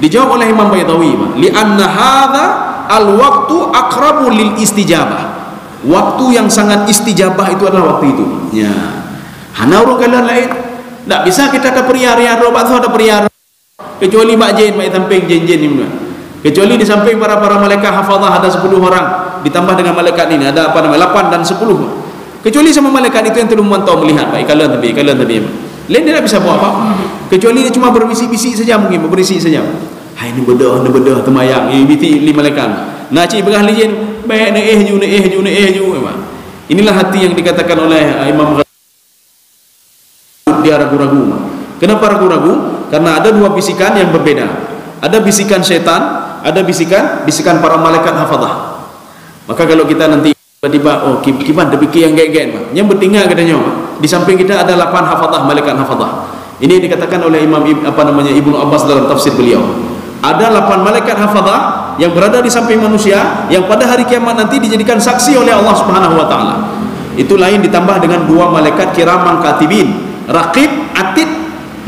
Dijawab oleh Imam Baydawi, li'anna hadza al-waqtu aqrabu lil istijabah. Waktu yang sangat istijabah itu adalah waktu itu. Ya. Hana urang kalian lain. Tak bisa kita ada periar-riar robat tu ada periar. Kecuali mak jin, mak samping jin-jin ni. Kecuali di samping para malaikat hafazah ada 10 orang, ditambah dengan malaikat ini ada apa nama 8 dan 10. Kecuali sama malaikat itu yang perlu memantau melihat, baik kalian tapi lain dia tak bisa buat apa. Kecuali dia cuma berbisik-bisik saja, mungkin berbisik saja. Hai ni bedah temayang, biti 5 malaikat. Nak cik begah lijin, baik na ju. Inilah hati yang dikatakan oleh Imam dia ragu-ragu. Kenapa ragu-ragu? Karena ada dua bisikan yang berbeda. Ada bisikan setan, ada bisikan para malaikat hafazah. Maka kalau kita nanti tiba-tiba, oh kiban ada fikir yang geng-geng, yang bertinggal katanya, di samping kita ada 8 hafazah, malaikat hafazah. Ini dikatakan oleh Imam Ibnu Abbas dalam tafsir beliau. Ada 8 malaikat hafazah yang berada di samping manusia, yang pada hari kiamat nanti dijadikan saksi oleh Allah Subhanahu wa taala. Itu lain ditambah dengan 2 malaikat kiraman katibin, raqib, atid,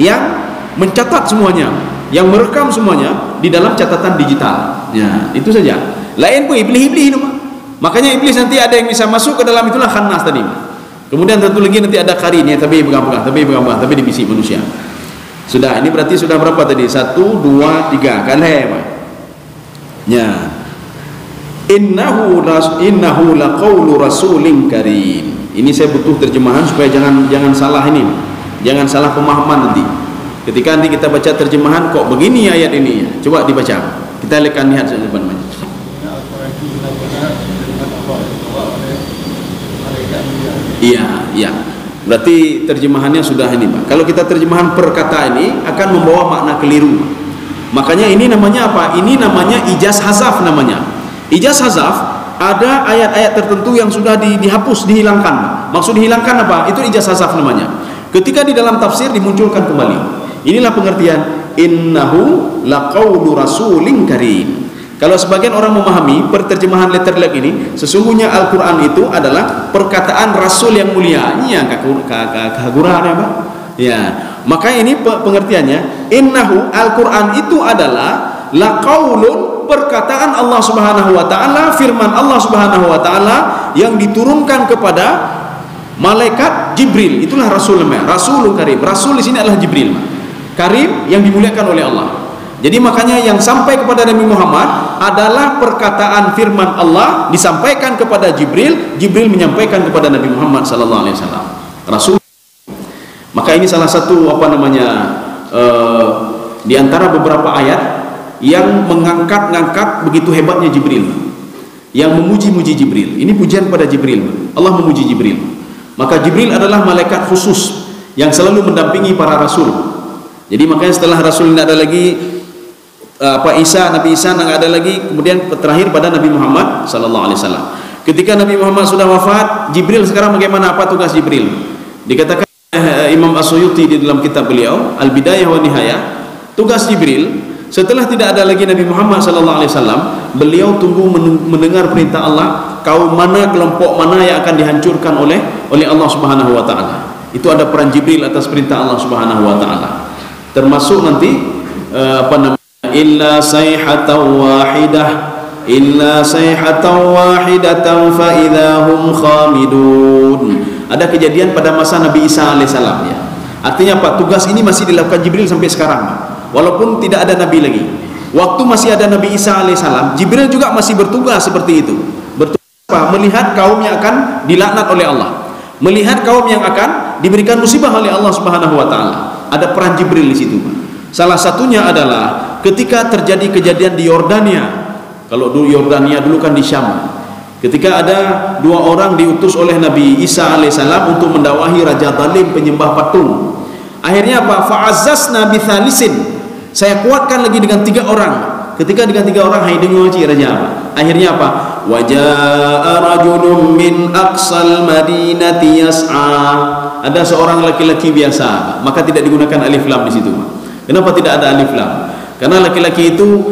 yang mencatat semuanya. yang merekam semuanya di dalam catatan digital. Ya, itu saja. Lain pun iblis-iblis itu, makanya iblis nanti ada yang bisa masuk ke dalam, itulah khannas tadi. Kemudian satu lagi nanti ada karin ya, tapi pegang-pegang, tapi di bisik manusia. Sudah, ini berarti sudah berapa tadi? 1, 2, 3 kali, Pak. Ya. Innahu laqaulu rasulin karim. Ini saya butuh terjemahan supaya jangan salah ini. Jangan salah pemahaman nanti. Ketika nanti kita baca terjemahan, kok begini ayat ini? Coba dibaca. Kita akan lihat saja depan. Iya. Berarti terjemahannya sudah ini, Pak. Kalau kita terjemahan per kata ini akan membawa makna keliru. Makanya ini namanya apa? Ini namanya ijaz hazaf namanya. Ijaz hazaf, ada ayat-ayat tertentu yang sudah dihapus, dihilangkan. Maksud dihilangkan apa? Itu ijaz hazaf namanya. Ketika di dalam tafsir dimunculkan kembali. Inilah pengertian innahu laqaulu rasulin karim. Kalau sebagian orang memahami perterjemahan letter luck ini, sesungguhnya Al-Quran itu adalah perkataan Rasul yang mulia. Ini yang kehaguraan ya, Pak. Ya, maka ini pengertiannya. Innahu, Al-Quran itu adalah laqaulun, perkataan Allah Subhanahu wa taala, firman Allah Subhanahu wa taala yang diturunkan kepada malaikat Jibril. Itulah Rasul, Rasulun Karim. Rasul di sini adalah Jibril. Karim yang dimuliakan oleh Allah. Jadi makanya yang sampai kepada Nabi Muhammad adalah perkataan firman Allah disampaikan kepada Jibril, Jibril menyampaikan kepada Nabi Muhammad sallallahu alaihi wasallam. Rasul. Maka ini salah satu di antara beberapa ayat yang mengangkat begitu hebatnya Jibril, yang memuji-muji Jibril. Ini pujian pada Jibril. Allah memuji Jibril. Maka Jibril adalah malaikat khusus yang selalu mendampingi para rasul. Jadi makanya setelah Rasul tidak ada lagi Nabi Isa tidak ada lagi, kemudian terakhir pada Nabi Muhammad sallallahu alaihi wasallam. Ketika Nabi Muhammad sudah wafat, Jibril sekarang bagaimana, apa tugas Jibril? Dikatakan Imam As-Suyuti di dalam kitab beliau Al-Bidayah wa Nihayah, tugas Jibril setelah tidak ada lagi Nabi Muhammad sallallahu alaihi wasallam, beliau tunggu mendengar perintah Allah, kaum mana, kelompok mana yang akan dihancurkan oleh Allah Subhanahu wa taala. Itu ada peran Jibril atas perintah Allah Subhanahu wa taala. Termasuk nanti illa sayhatan wahidatan fa idahum khamidun. Ada kejadian pada masa Nabi Isa alaihissalam ya. Artinya apa? Tugas ini masih dilakukan Jibril sampai sekarang, walaupun tidak ada nabi lagi. Waktu masih ada Nabi Isa alaihissalam, Jibril juga masih bertugas seperti itu. Bertugas apa? Melihat kaum yang akan dilaknat oleh Allah, melihat kaum yang akan diberikan musibah oleh Allah Subhanahu wa taala. Ada peran Jibril di situ, Pak. Salah satunya adalah ketika terjadi kejadian di Yordania. Kalau dulu Yordania dulu kan di Syam. Ketika ada 2 orang diutus oleh Nabi Isa alaihissalam untuk mendakwahi raja zalim penyembah patung. Akhirnya apa? Fa'azzazna bithalisin. Saya kuatkan lagi dengan 3 orang. Ketika dengan 3 orang, hai dengar cik raja apa? Akhirnya apa? Waja'a rajulun min aqsal madinati yas'a. Ada seorang laki-laki biasa, maka tidak digunakan alif lam di situ. Kenapa tidak ada alif lam? Karena laki-laki itu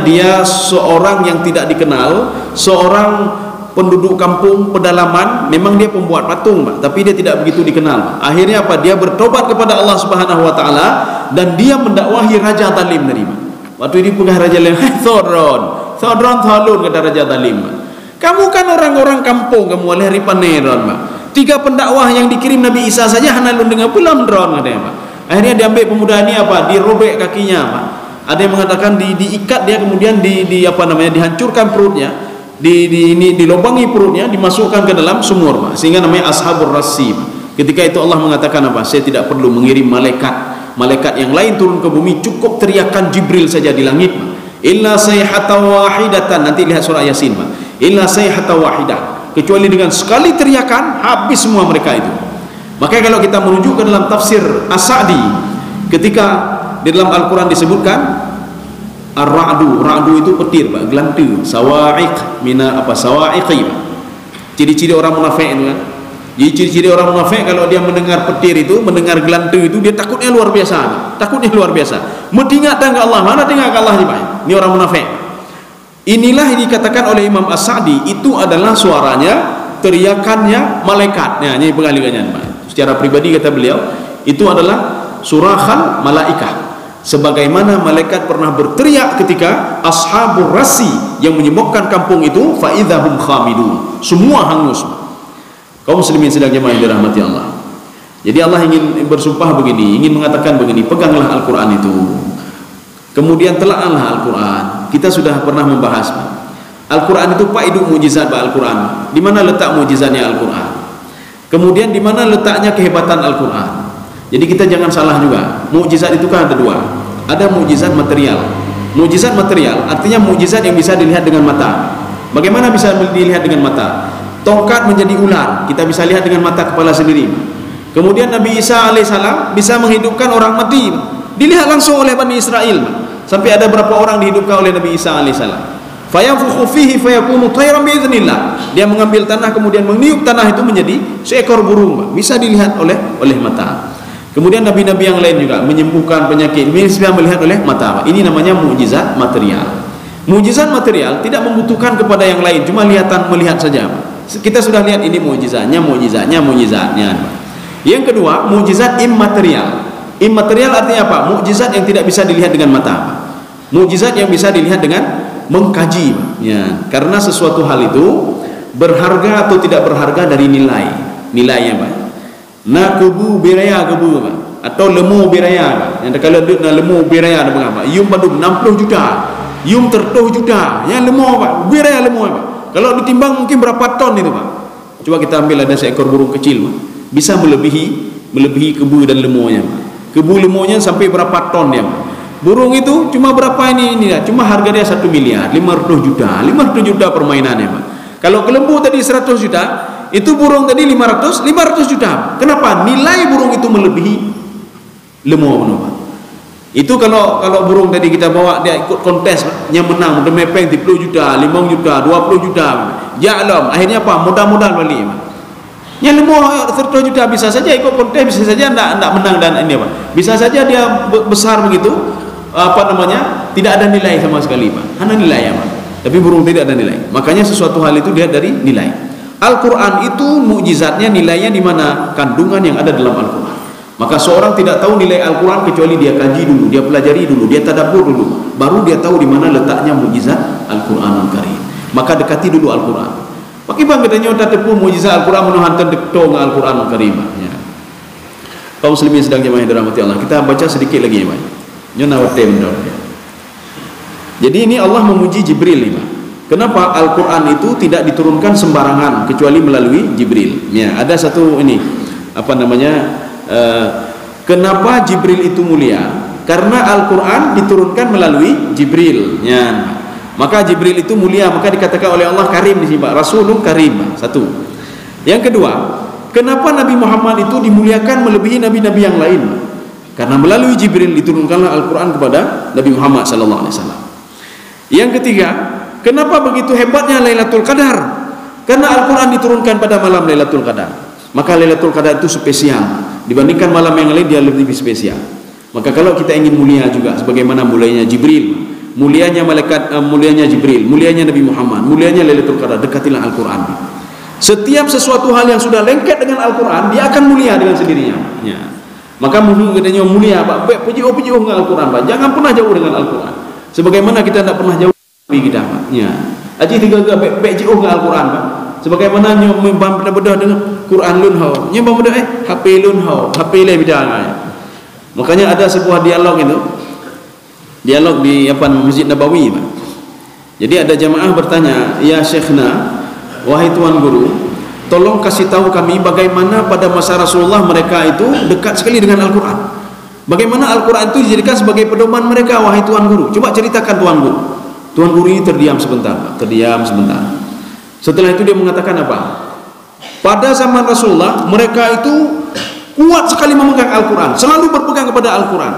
dia seorang yang tidak dikenal, seorang penduduk kampung pedalaman, memang dia pembuat patung, tapi dia tidak begitu dikenal. Akhirnya apa? Dia bertobat kepada Allah Subhanahu wa taala dan dia mendakwahi raja zalim tadi. Waktu ini pegah raja zalim, Thodron thalun, kata raja zalim. Kamu kan orang-orang kampung, kamu oleh ripaneron, 3 pendakwah yang dikirim Nabi Isa saja hanalun dengan pulang drone, katanya, Pak. Akhirnya diambil pemuda ini dirobek kakinya, Pak. Ada yang mengatakan diikat dia, kemudian dihancurkan perutnya, dilobangi perutnya, dimasukkan ke dalam sumur, Pak. Sehingga namanya Ashabur Rassi. Ketika itu Allah mengatakan apa? Saya tidak perlu mengirim malaikat yang lain turun ke bumi, cukup teriakan Jibril saja di langit, Pak. Illa sayhatan wahidatan, nanti lihat surah Yasin, Pak. Illa sayhatan wahidah, kecuali dengan sekali teriakan habis semua mereka itu. Makanya kalau kita merujuk ke dalam tafsir As-Sa'di, ketika di dalam Al-Quran disebutkan Ar-Ra'du itu petir, Pak, gelantu, sawa'iq sawa'iqi. Ciri-ciri orang munafik itu kan. Jadi ciri-ciri orang munafik kalau dia mendengar petir itu, mendengar gelantu itu, dia takutnya luar biasa. Mengingat ke Allah, mana tinggal ke Allah ni, Pak? Ini orang munafik. Inilah yang dikatakan oleh Imam As-Sa'di, itu adalah suaranya, teriakannya malaikat. Nah, ini pengalikannya, Pak. Secara pribadi kata beliau, itu adalah surahan malaikah. sebagaimana malaikat pernah berteriak ketika ashabur rasi yang menyebabkan kampung itu fa idzahum khamidun, semua hangus. Kaum muslimin sedang jemaah yang dirahmati Allah. Jadi Allah ingin bersumpah begini, ingin mengatakan begini, peganglah Al-Quran itu, kemudian telaalah Al-Quran. Kita sudah pernah membahas Al-Quran itu paidu mujizat Al-Quran. Di mana letak mujizatnya Al-Quran? Kemudian di mana letaknya kehebatan Al-Quran? Jadi kita jangan salah juga. Mukjizat itu kan ada dua. Ada mukjizat material. Mukjizat material artinya mukjizat yang bisa dilihat dengan mata. Bagaimana bisa dilihat dengan mata? Tongkat menjadi ular, kita bisa lihat dengan mata kepala sendiri. Kemudian Nabi Isa alaihissalam bisa menghidupkan orang mati, dilihat langsung oleh Bani Israel. Sampai ada berapa orang dihidupkan oleh Nabi Isa alaihissalam. Fayanfukhu fihi fayakunu tayran biiznillah. Dia mengambil tanah kemudian meniup tanah itu menjadi seekor burung, bisa dilihat oleh mata. Kemudian nabi-nabi yang lain juga menyembuhkan penyakit, bisa melihat oleh mata. Ini namanya mukjizat material. Mukjizat material tidak membutuhkan kepada yang lain, cuma melihat saja. Kita sudah lihat ini mukjizatnya. Yang kedua, mukjizat immaterial. Immaterial artinya apa? Mukjizat yang tidak bisa dilihat dengan mata. Mukjizat yang bisa dilihat dengan mengkaji, ya. Karena sesuatu hal itu berharga atau tidak berharga dari nilainya, Pak. Na kebu biraya kebu, Pak. Atau lemu biraya, yang kalau na lemu biraya ada mengapa? Yum padum 60 juta, yum 30 juta, yang lemu, Pak. Biraya lemu, Pak. Kalau ditimbang mungkin berapa ton itu, Pak. Coba kita ambil ada seekor burung kecil, Pak. Bisa melebihi kebu dan lemunya, Pak. Kebu lemunya sampai berapa ton ya, Pak. Burung itu cuma berapa ini cuma harga dia 1 miliar 500 juta permainannya, Pak. Kalau kelembu tadi 100 juta, itu burung tadi 500 juta. Kenapa? Nilai burung itu melebihi lemu, Pak. Itu kalau burung tadi kita bawa dia ikut kontes, yang menang udah mepeng 10 juta, 5 juta, 20 juta. Ja'lam, akhirnya apa? Modal balik, Pak. Yang lemu 100 juta bisa saja ikut kontes, bisa saja enggak menang dan ini, Pak. Bisa saja dia besar begitu, tidak ada nilai sama sekali, Pak. Hanya nilai ya, Pak. Tapi burung tidak ada nilai. Makanya sesuatu hal itu dia dari nilai. Al-Quran itu mukjizatnya, nilainya di mana? Kandungan yang ada dalam Al-Quran. Maka seorang tidak tahu nilai Al-Quran kecuali dia kaji dulu, dia pelajari dulu, dia tadabbur dulu, baru dia tahu di mana letaknya mukjizat Al-Quranul Karim. Maka dekati dulu Al-Quran. Pakai bang katanya udah tepu mukjizat Al-Quran menuhankan dekto dengan Al-Quranul Karim. Ya. Kaum muslimin sedang jemaah dirahmati Allah. Kita baca sedikit lagi ya, Pak. Jadi ini Allah memuji Jibril ini, Pak. Kenapa Al-Quran itu tidak diturunkan sembarangan kecuali melalui Jibril? Ya, ada satu ini kenapa Jibril itu mulia? Karena Al-Quran diturunkan melalui Jibril. Ya. Maka Jibril itu mulia, maka dikatakan oleh Allah karim di sini, Pak. Rasulun karim. Satu. Yang kedua, kenapa Nabi Muhammad itu dimuliakan melebihi nabi-nabi yang lain? Karena melalui Jibril diturunkanlah Al-Quran kepada Nabi Muhammad SAW. Yang ketiga, kenapa begitu hebatnya Lailatul Qadar? Karena Al-Quran diturunkan pada malam Lailatul Qadar. Maka Lailatul Qadar itu spesial. Dibandingkan malam yang lain dia lebih spesial. Maka kalau kita ingin mulia juga, sebagaimana mulianya Jibril, mulianya malaikat, mulianya Jibril, mulianya Nabi Muhammad, mulianya Lailatul Qadar, dekatilah Al-Quran. Setiap sesuatu hal yang sudah lengket dengan Al-Quran, dia akan mulia dengan sendirinya. Ya. Maka katanya mulia, Pak. Puji dengan Al-Quran, Pak. Jangan pernah jauh dengan Al-Quran. Sebagaimana kita tidak pernah jauh dari kita, Pak. Ya. Aji tiga jauh dengan Al-Quran, Pak. Sebagaimana nyumbang bedah dengan Quran lun hau, nyumbang bedah HP lun hau, HP le bidang. Makanya ada sebuah dialog itu. Dialog di Masjid Nabawi, Pak. Jadi ada jamaah bertanya, "Ya Syekhna, wahai tuan guru, tolong kasih tahu kami bagaimana pada masa Rasulullah mereka itu dekat sekali dengan Al-Quran. Bagaimana Al-Quran itu dijadikan sebagai pedoman mereka, wahai tuan guru. Coba ceritakan tuan guru." Tuan guru ini terdiam sebentar, Pak. Terdiam sebentar. Setelah itu dia mengatakan apa? Pada zaman Rasulullah mereka itu kuat sekali memegang Al-Quran, selalu berpegang kepada Al-Quran.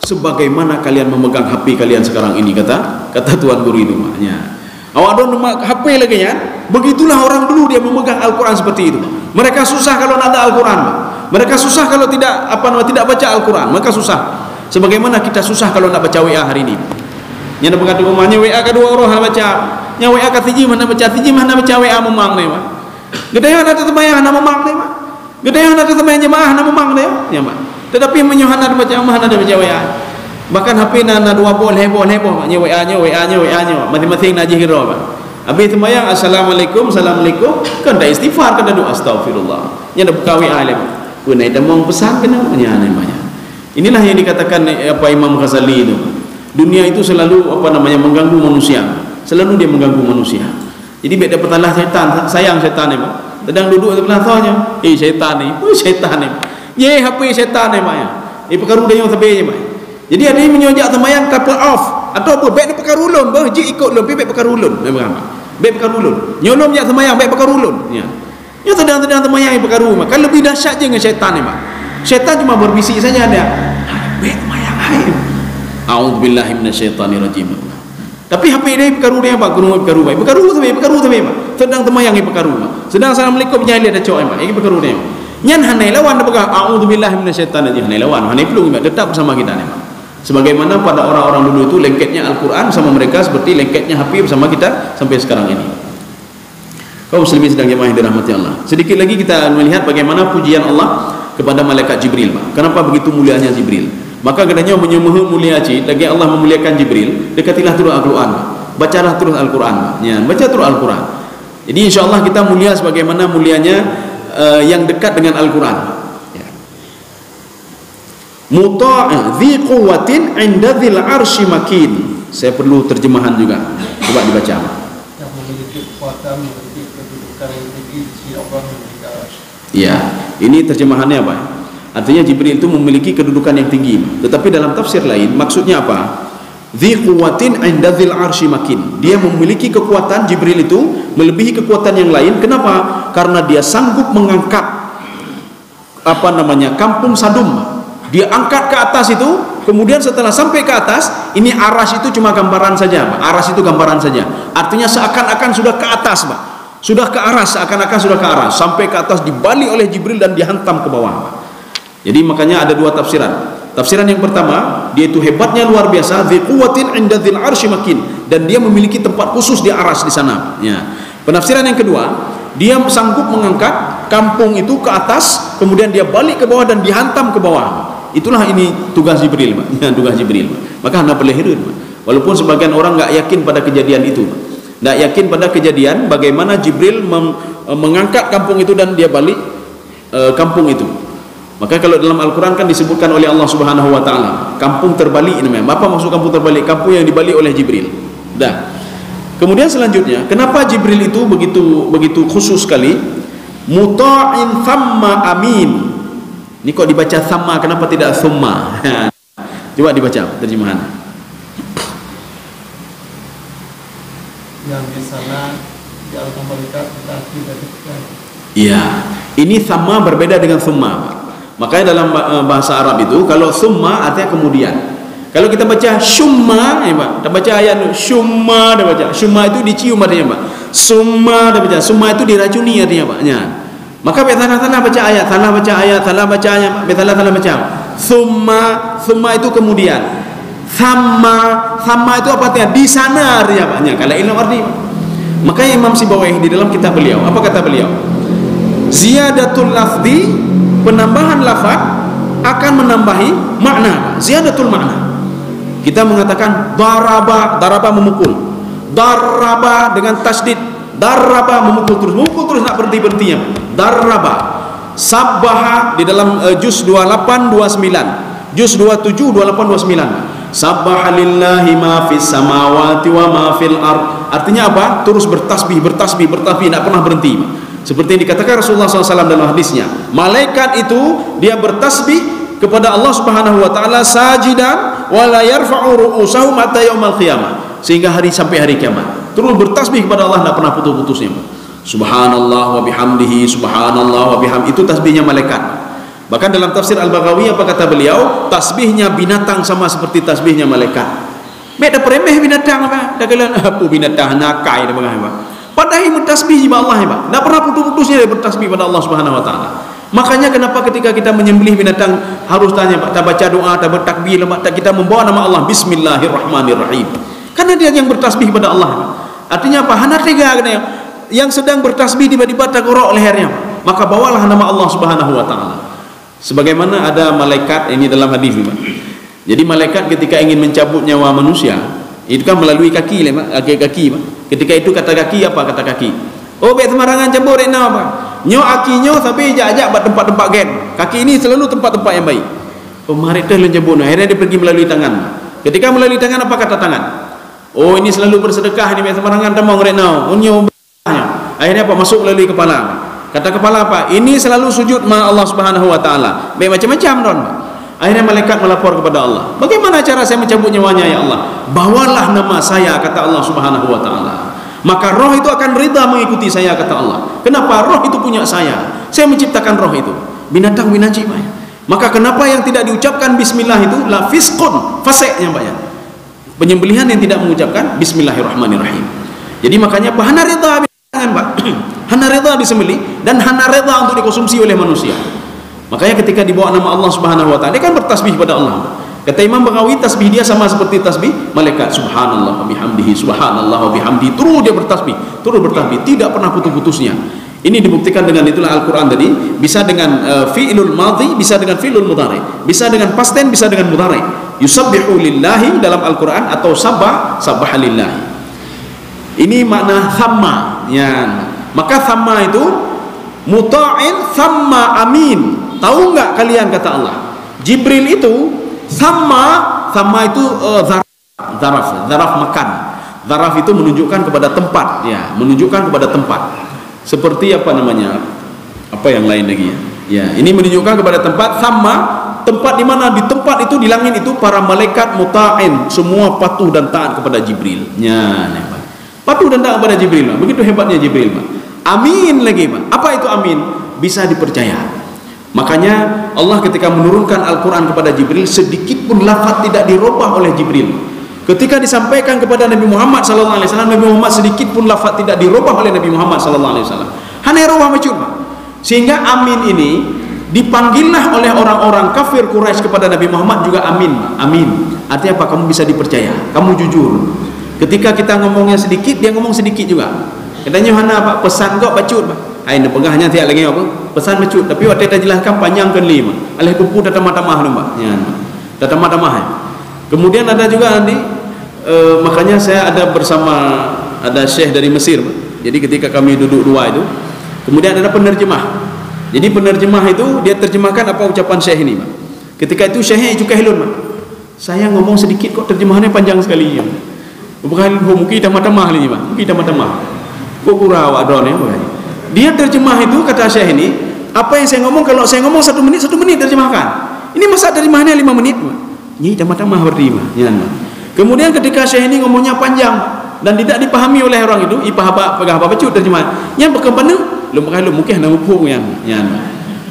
Sebagaimana kalian memegang HP kalian sekarang ini, kata tuan guru itu, maknya. Awak ada HP lagi ya? Begitulah orang dulu dia memegang Al-Quran seperti itu. Mereka susah kalau tidak ada Al-Quran. Mereka susah kalau tidak baca Al-Quran. Mereka susah. Sebagaimana kita susah kalau tidak baca WA hari ini. Yang nak berkata rumahnya WA kedua orang baca. Yang WA ketiga mana baca WA memang ni, Pak. Gedaya nak temayang nak memang ni, Pak. Gedaya nak temayang jemaah nak memang ni, ya, Pak. Tetapi menyuhana baca WA. Bahkan HP na dua bol heboh maknanya WA-nya masing-masing najih kira Pak. Habis sembahyang assalamualaikum kan dah istighfar kan dah doa astagfirullah. Nya dah buka WA le. Pun ai demong pesan kena nya namanya. Inilah yang dikatakan apa Imam Ghazali itu. Dunia itu selalu mengganggu manusia. Selalu dia mengganggu manusia. Jadi beda pertalah setan, sayang setan ni Pak. Sedang duduk sebelah tanya, setan ni, ye HP setan ni Pak. Perkara dia yang sebelnya Pak. Jadi ada yang menyojak sembahyang tanpa off atau apa baik perkara ulun berji ikut lun baik perkara ulun memang baik perkara ulun nyolom jak sembahyang baik perkara ulun ya sedang sembahyang perkara rumah kan lebih dahsyat je dengan syaitan ni Pak. Syaitan cuma berbisik saja dia baik sembahyang hai a'udzubillahi minasyaitanirrajim. Tapi HP dia perkara dia Pak perkara baik perkara Pak sedang sembahyang perkara rumah sedang assalamualaikum nyali ada cok Pak ini perkara dia nyan hanai lawan dia pegang a'udzubillahi minasyaitanirrajim hanai lawan hanai perlu tetap bersama kita ni Pak. Sebagaimana pada orang-orang dulu itu lengketnya Al-Quran sama mereka seperti lengketnya HP bersama kita sampai sekarang ini. Kaum muslimin sedang jemaah yang dirahmati Allah. Sedikit lagi kita melihat bagaimana pujian Allah kepada malaikat Jibril. Kenapa begitu mulianya Jibril? Maka katanya menyembah mulia lagi Allah memuliakan Jibril, dekatilah terus Al-Quran. Bacalah terus Al-Quran. Ya, baca terus Al-Quran. Jadi insya-Allah kita mulia sebagaimana mulianya yang dekat dengan Al-Quran. Muta' dhi quwwatin 'inda dzil 'arsy makin. Saya perlu terjemahan juga. Coba dibaca. Yang memiliki kekuatan, memiliki kedudukan yang tinggi di sisi Allah memiliki arsy. Ya, ini terjemahannya apa? Artinya Jibril itu memiliki kedudukan yang tinggi. Tetapi dalam tafsir lain maksudnya apa? Dhi quwwatin 'inda dzil 'arsy makin. Dia memiliki kekuatan Jibril itu melebihi kekuatan yang lain. Kenapa? Karena dia sanggup mengangkat kampung Sadum. Dia angkat ke atas itu, kemudian setelah sampai ke atas, ini aras itu cuma gambaran saja Pak. Aras itu gambaran saja. Artinya seakan-akan sudah ke atas Pak. Sudah ke aras, seakan-akan sudah ke aras. Sampai ke atas dibalik oleh Jibril dan dihantam ke bawah Pak. Jadi makanya ada dua tafsiran. Tafsiran yang pertama, dia itu hebatnya luar biasa, dzi quwwatin 'inda dzil 'arsy makin, dan dia memiliki tempat khusus di aras di sana. Ya. Penafsiran yang kedua, dia sanggup mengangkat kampung itu ke atas, kemudian dia balik ke bawah dan dihantam ke bawah. Itulah ini tugas Jibril Pak. Ya, tugas Jibril Pak. Maka anda boleh heran Pak. Walaupun sebagian orang enggak yakin pada kejadian itu Pak. Enggak yakin pada kejadian bagaimana Jibril mengangkat kampung itu dan dia balik kampung itu. Maka kalau dalam Al-Quran kan disebutkan oleh Allah Subhanahu Wa Taala kampung terbalik namanya. Apa maksud kampung terbalik? Kampung yang dibalik oleh Jibril. Dah. Kemudian selanjutnya, kenapa Jibril itu begitu khusus sekali? Muta'in thamma amin. Ini kok dibaca sama, kenapa tidak summa? Coba dibaca terjemahan. Yang di sana di alam malaikat kita tidak. Iya, ini sama berbeda dengan summa. Makanya dalam bahasa Arab itu kalau summa artinya kemudian. Kalau kita baca summa, ya Pak, kita baca ayat summa, dah baca. Summa itu dicium artinya Pak. Summa dah baca. Summa itu diracuni artinya Pak. Ya. Maka salah baca ayat, salah baca ayat, salah baca. Summa itu kemudian. Sama itu apa artinya? Di sana artinya Pak. Kalau ilmu arti. Maka Imam Sibawayh di dalam kitab beliau, apa kata beliau? Ziyadatul lafzi, penambahan lafaz akan menambahi makna. Ziyadatul makna. Kita mengatakan daraba memukul. Daraba dengan tasdid. Daraba memukul terus nak berhenti-berhentinya. Daraba. Sabbaha di dalam juz 28 29. Juz 27 28 29. Sabbaha lillahi ma fis samawati wa ma fil ard. Artinya apa? Terus bertasbih, tak pernah berhenti. Seperti yang dikatakan Rasulullah SAW dalam hadisnya, malaikat itu dia bertasbih kepada Allah Subhanahu wa taala sajidan wa la yarfa'u ru'usahum hatta yaumil qiyamah, sehingga sampai hari kiamat. Terus bertasbih kepada Allah, tidak pernah putus-putusnya. Subhanallah wa bihamdihi, subhanallah wa bihamdihi, itu tasbihnya malaikat. Bahkan dalam tafsir Al-Baghawi apa kata beliau? Tasbihnya binatang sama seperti tasbihnya malaikat. Beda peremeh binatang apa? Dah kalian apa binatang nakai dah bagaimana? Padahal bertasbih kepada Allah, Pak. Tidak pernah putus-putusnya dia bertasbih kepada Allah Subhanahu wa taala. Makanya kenapa ketika kita menyembelih binatang harus tanya, Pak, tak baca doa, tak bertakbir, tak kita membawa nama Allah, bismillahirrahmanirrahim. Karena dia yang bertasbih kepada Allah, Pak. Artinya apa? Hana tega katanya. Yang sedang bertasbih tiba-tiba tergorok lehernya, Pak. Maka bawalah nama Allah Subhanahu wa taala. Sebagaimana ada malaikat ini dalam hadis, Pak. Jadi malaikat ketika ingin mencabut nyawa manusia, itu kan melalui kaki, kaki. Ketika itu kata kaki apa? Kata kaki, oh baik semarangan cabut rena apa? Nyo akinya tapi ajak buat tempat-tempat gen. Kaki ini selalu tempat-tempat yang baik. Oh mari dah cabut. Akhirnya dia pergi melalui tangan. Ketika melalui tangan, apa kata tangan? Oh ini selalu bersedekah ini baik semarangan tamang rena. Nyo akhirnya apa? Masuk melalui kepala. Kata kepala apa? Ini selalu sujud ma Allah Subhanahu wa taala. Baik macam-macam don. Akhirnya malaikat melapor kepada Allah. Bagaimana cara saya mencabut nyawanya ya Allah? Bawalah nama saya, kata Allah Subhanahu wa taala. Maka roh itu akan rida mengikuti saya, kata Allah. Kenapa? Roh itu punya saya. Saya menciptakan roh itu. Binatang binatang Pak. Maka kenapa yang tidak diucapkan bismillah itu la fisqun, faseknya Pak ya. Penyembelihan yang tidak mengucapkan bismillahirrahmanirrahim. Jadi makanya apa? Hana rida binatang Pak. Hana rida disembelih dan hana rida untuk dikonsumsi oleh manusia. Makanya ketika dibawa nama Allah Subhanahu wa taala, dia kan bertasbih pada Allah. Kata Imam Baghawi, tasbih dia sama seperti tasbih malaikat. Subhanallah wa bihamdihi, subhanallah wa bihamdihi. Terus dia bertasbih, tidak pernah putus-putusnya. Ini dibuktikan dengan itulah Al-Qur'an tadi, bisa dengan fi'lul madhi, bisa dengan fi'lul mudhari, bisa dengan past tense, bisa dengan mudhari. Yusabbihu lillahi dalam Al-Qur'an atau sabbaha lillahi. Ini makna thamma ya. Maka thamma itu muta'in, thamma amin. Tahu enggak kalian, kata Allah, Jibril itu sama itu zaraf makan. Zaraf itu menunjukkan kepada tempat ya, menunjukkan kepada tempat. Seperti apa namanya? Apa yang lain lagi ya? Ya, ini menunjukkan kepada tempat. Sama tempat di mana? Di tempat itu, di langit itu para malaikat muta'in, semua patuh dan taat kepada Jibril. Ya, patuh dan taat kepada Jibril. Begitu hebatnya Jibril, Pak. Amin lagi, Pak. Apa itu amin? Bisa dipercaya. Makanya Allah ketika menurunkan Al-Quran kepada Jibril, sedikit pun lafaz tidak dirubah oleh Jibril. Ketika disampaikan kepada Nabi Muhammad SAW, Nabi Muhammad sedikit pun lafaz tidak dirubah oleh Nabi Muhammad SAW. Hanya rubah macam. Sehingga amin ini dipanggillah oleh orang-orang kafir Quraisy kepada Nabi Muhammad juga amin. Amin. Artinya apa? Kamu bisa dipercaya, kamu jujur. Ketika kita ngomongnya sedikit, dia ngomong sedikit juga. Katanya hana apa? Pesan kok bacut, Pak. Ain pegahnya tiap lagi apa? Pesan bacut. Tapi waktu kita jelaskan panjang kan lima. Alih kumpul data mata-mah tu, Pak. Ya. Data mata-mah. Kemudian ada juga nanti makanya saya ada bersama ada syekh dari Mesir, Pak. Jadi ketika kami duduk dua itu, kemudian ada penerjemah. Jadi penerjemah itu dia terjemahkan apa ucapan syekh ini, Pak. Ketika itu syekhnya juga helun, Pak. Saya ngomong sedikit kok terjemahannya panjang sekali. Ya. Bukan mungkin dah mata-mah ni, Pak. Mungkin dah mata-mah. Kok kurang awak drone ya, Pak. Dia terjemah itu, kata Syekh ini, apa yang saya ngomong, kalau saya ngomong 1 menit terjemahkan. Ini masa terjemahannya 5 menit. Ini tamah-tamah berdima. Kemudian ketika Syekh ini ngomongnya panjang dan tidak dipahami oleh orang itu, ipah apa bacut terjemahan. Yang berkembang lu mungkin nak upung yang.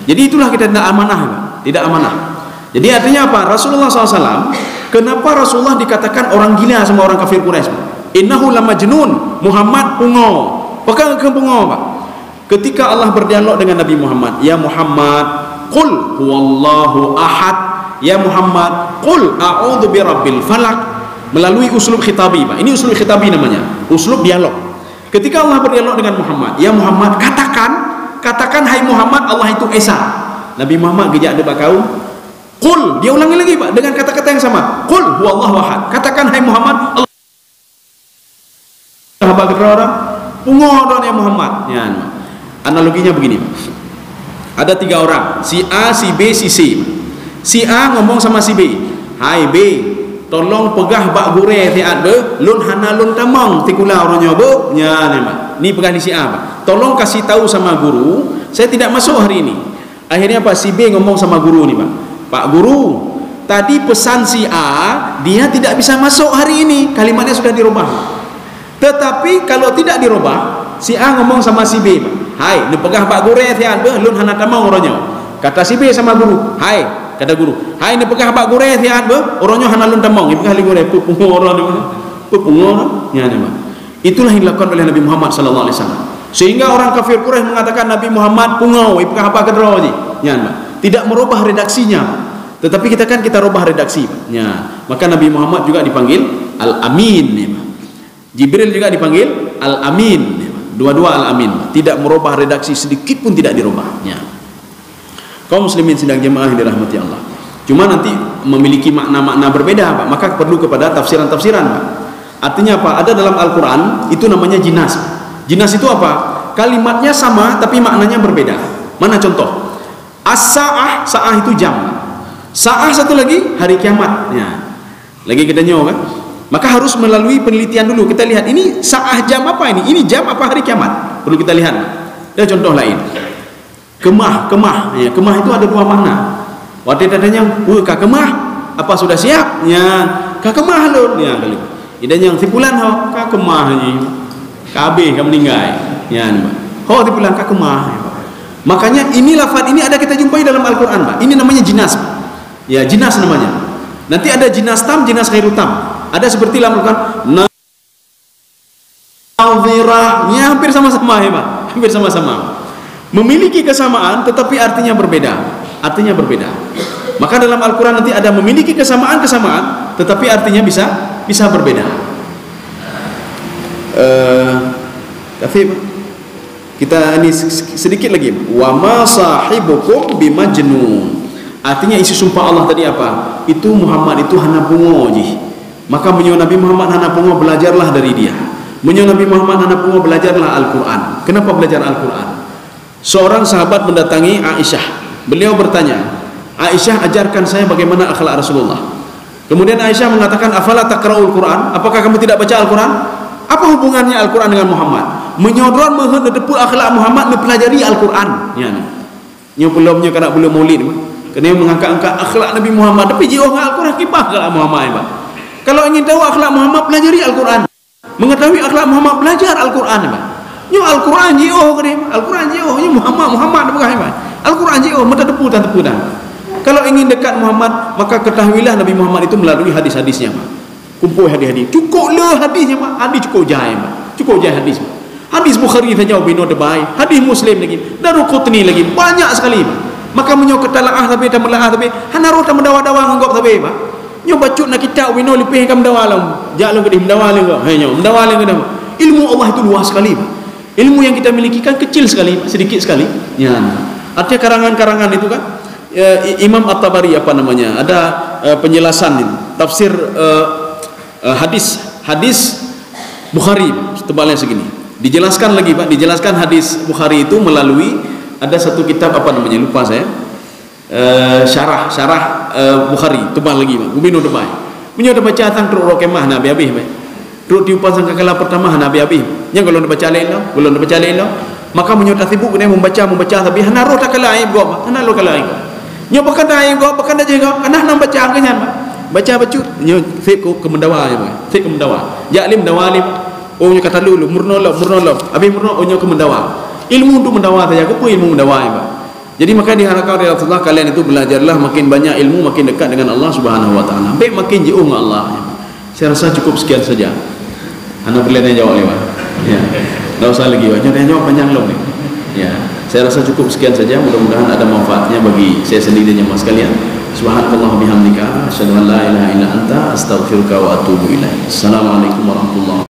Jadi itulah kita tidak amanah, tidak amanah. Jadi artinya apa? Rasulullah SAW, kenapa Rasulullah dikatakan orang gila sama orang kafir Quraisy? Innahu lamajnun, Muhammad pungo. Pegang ke pungo, Pak. Ketika Allah berdialog dengan Nabi Muhammad, ya Muhammad, qul huwallahu ahad. Ya Muhammad, qul a'udzu birabbil falaq. Melalui uslub khitabi, Pak. Ini uslub khitabi namanya, uslub dialog. Ketika Allah berdialog dengan Muhammad, ya Muhammad, katakan hai Muhammad, Allah itu esa. Nabi Muhammad gejak depan kaum, qul, dia ulangi lagi, Pak, dengan kata-kata yang sama. Qul huwallahu ahad. Katakan hai Muhammad, Allah. Sahabat orang pungodon ya Muhammad. Ya. Analoginya begini, ada 3 orang, si A, si B, si C. Si A ngomong sama si B, hai B, tolong pegah bak gure tiat be, lun hana lun tamang tikula orangnya be, nya ni pegah di si A, Pak. Tolong kasih tahu sama guru, saya tidak masuk hari ini. Akhirnya Pak, si B ngomong sama guru ni, Pak. Pak guru, tadi pesan si A, dia tidak bisa masuk hari ini, kalimatnya sudah dirubah. Tetapi kalau tidak dirubah, si A ngomong sama si B, Pak. Hai, ni pegah bak gure tiat be, lun hana tamang orangnya. Kata si B sama guru, hai, kata guru, hai ni pegah bak gure tiat be, orangnya hana lun tamang. Ni pegah li gure, pungo orang ni, pungo orang. Ya ni, Pak. Itulah yang dilakukan oleh Nabi Muhammad sallallahu alaihi wasallam. Sehingga orang kafir Quraisy mengatakan Nabi Muhammad pungau, pegah apa kedro ji. Ya, Pak. Tidak merubah redaksinya, Pak. Tetapi kita rubah redaksi, Pak. Ya. Maka Nabi Muhammad juga dipanggil Al-Amin, ya, Pak. Jibril juga dipanggil Al-Amin, ya, Pak. Dua-dua Al-Amin, tidak merubah redaksi sedikit pun tidak dirubah. Ya. Kaum muslimin sidang jemaah yang dirahmati Allah. Cuma nanti memiliki makna-makna berbeda, Pak. Maka perlu kepada tafsiran-tafsiran, Pak. Artinya apa? Ada dalam Al-Quran itu namanya jinas. Jinas itu apa? Kalimatnya sama tapi maknanya berbeda. Mana contoh? As-sa'ah, sa'ah itu jam. Sa'ah satu lagi hari kiamat. Ya. Lagi kita nyawa kan? Maka harus melalui penelitian dulu. Kita lihat ini sa'ah jam apa ini? Ini jam apa hari kiamat? Perlu kita lihat. Dan contoh lain. Kemah. Ya, kemah itu ada dua makna. Waktu tanya, kah kemah? Apa sudah siap? Ya, kah kemah lho. Ya, kali. Dan yang tipulan ho, kah kemah ni. Kabeh kah meninggal. Ya, ni, Pak. Ho tipulan kah kemah. Makanya ini lafaz ini ada kita jumpai dalam Al-Qur'an, Pak. Ini namanya jinas, Pak. Ya, jinas namanya. Nanti ada jinas tam, jinas ghairu tam. Ada seperti dalam Al-Qur'an nadhirah, ya hampir sama-sama ya, Pak. Hampir sama-sama. Memiliki kesamaan tetapi artinya berbeda. Artinya berbeda. Maka dalam Al-Qur'an nanti ada memiliki kesamaan tetapi artinya bisa berbeda. Kita ini sedikit lagi. Wa ma sahibukum bimajnun. Artinya isi sumpah Allah tadi apa? Itu Muhammad itu hana bungo je. Maka menyo Nabi Muhammad hana bungo, belajarlah dari dia. Menyo Nabi Muhammad hana bungo, belajarlah Al-Qur'an. Kenapa belajar Al-Qur'an? Seorang sahabat mendatangi Aisyah. Beliau bertanya, Aisyah, ajarkan saya bagaimana akhlak Rasulullah. Kemudian Aisyah mengatakan, afala taqra'ul Qur'an? Apakah kamu tidak baca Al-Qur'an? Apa hubungannya Al-Qur'an dengan Muhammad? Menyodron mohon depul akhlak Muhammad, mempelajari Al-Qur'an. Ya ni. Nyo belumnya kena belum maulid. Kena mengangkat-angkat akhlak Nabi Muhammad, tapi jauh Al-Qur'an kibah akhlak Muhammad, Pak. Kalau ingin tahu akhlak Muhammad, pelajari Al-Qur'an. Mengetahui akhlak Muhammad, belajar Al-Qur'an, Pak. Nyo Al-Qur'an jauh ke dia. Al-Qur'an jauh, nyo Muhammad bukan, Pak. Al-Qur'an jauh, mata depu dan tepu dan. Kalau ingin dekat Muhammad, maka ketahuilah Nabi Muhammad itu melalui hadis-hadisnya, Pak. Kumpul hadis-hadis. Cukuplah hadisnya, Pak. Hadis cukup jaya, Pak. Cukup jaya hadis, Pak. Hadis Bukhari saja bino debai, hadis Muslim lagi, Daruqutni lagi, banyak sekali, Pak. Maka menyo ketalaah tapi tak melaah tapi hanaro tak mendawa-dawa nganggap tapi, Pak. Nyo bacut nak kitab bino lipih kam dawalam. Jalan ke mendawal ke. He nyo mendawal ke. Ilmu Allah itu luas sekali, Pak. Ilmu yang kita miliki kan kecil sekali, Pak, sedikit sekali. Ya. Artinya karangan-karangan itu kan Imam At-Tabari apa namanya? Ada penjelasan ini, tafsir hadis Bukhari, tebalnya segini. Dijelaskan lagi, Pak, dijelaskan hadis Bukhari itu melalui ada satu kitab apa namanya, lupa saya. Syarah Bukhari, tebal lagi, Pak. Gubino tebal. Punya ada baca tentang teruk kemah Nabi habis, Pak. Teruk diupasan kekala pertama Nabi habis. Yang kalau baca lain lo, kalau baca lain lo, maka menyota sibuk kena membaca tapi hanaro tak kala aib gua, Pak. Hanaro kala aib. Nyo pakan aib gua, pakan aja gua. Kanah nang baca angkanya, Pak. Baca bacut, nyo fik ke mendawa ya, Pak. Fik ke mendawa. Jaklim dawalim. Oh nyo kata dulu murno lo. Habis murno nyo ke mendawa. Ilmu untuk mendawa saja, apa ilmu mendawa ya, Pak. Jadi maka diharapkan oleh Rasulullah, kalian itu belajarlah, makin banyak ilmu makin dekat dengan Allah Subhanahu wa taala. Baik makin jauh dengan Allah. Ya, Pak. Saya rasa cukup sekian saja. Anda boleh tanya jawab lewat. Ya. Enggak usah lagi, Pak. Tanya jawab panjang loh nih. Ya. Saya rasa cukup sekian saja, mudah-mudahan ada manfaatnya bagi saya sendiri dan jemaah sekalian. Subhanallahi bihamdika, asyhadu an la ilaha illa anta, astaghfiruka wa atubu ilaik. Assalamualaikum warahmatullahi wabarakatuh.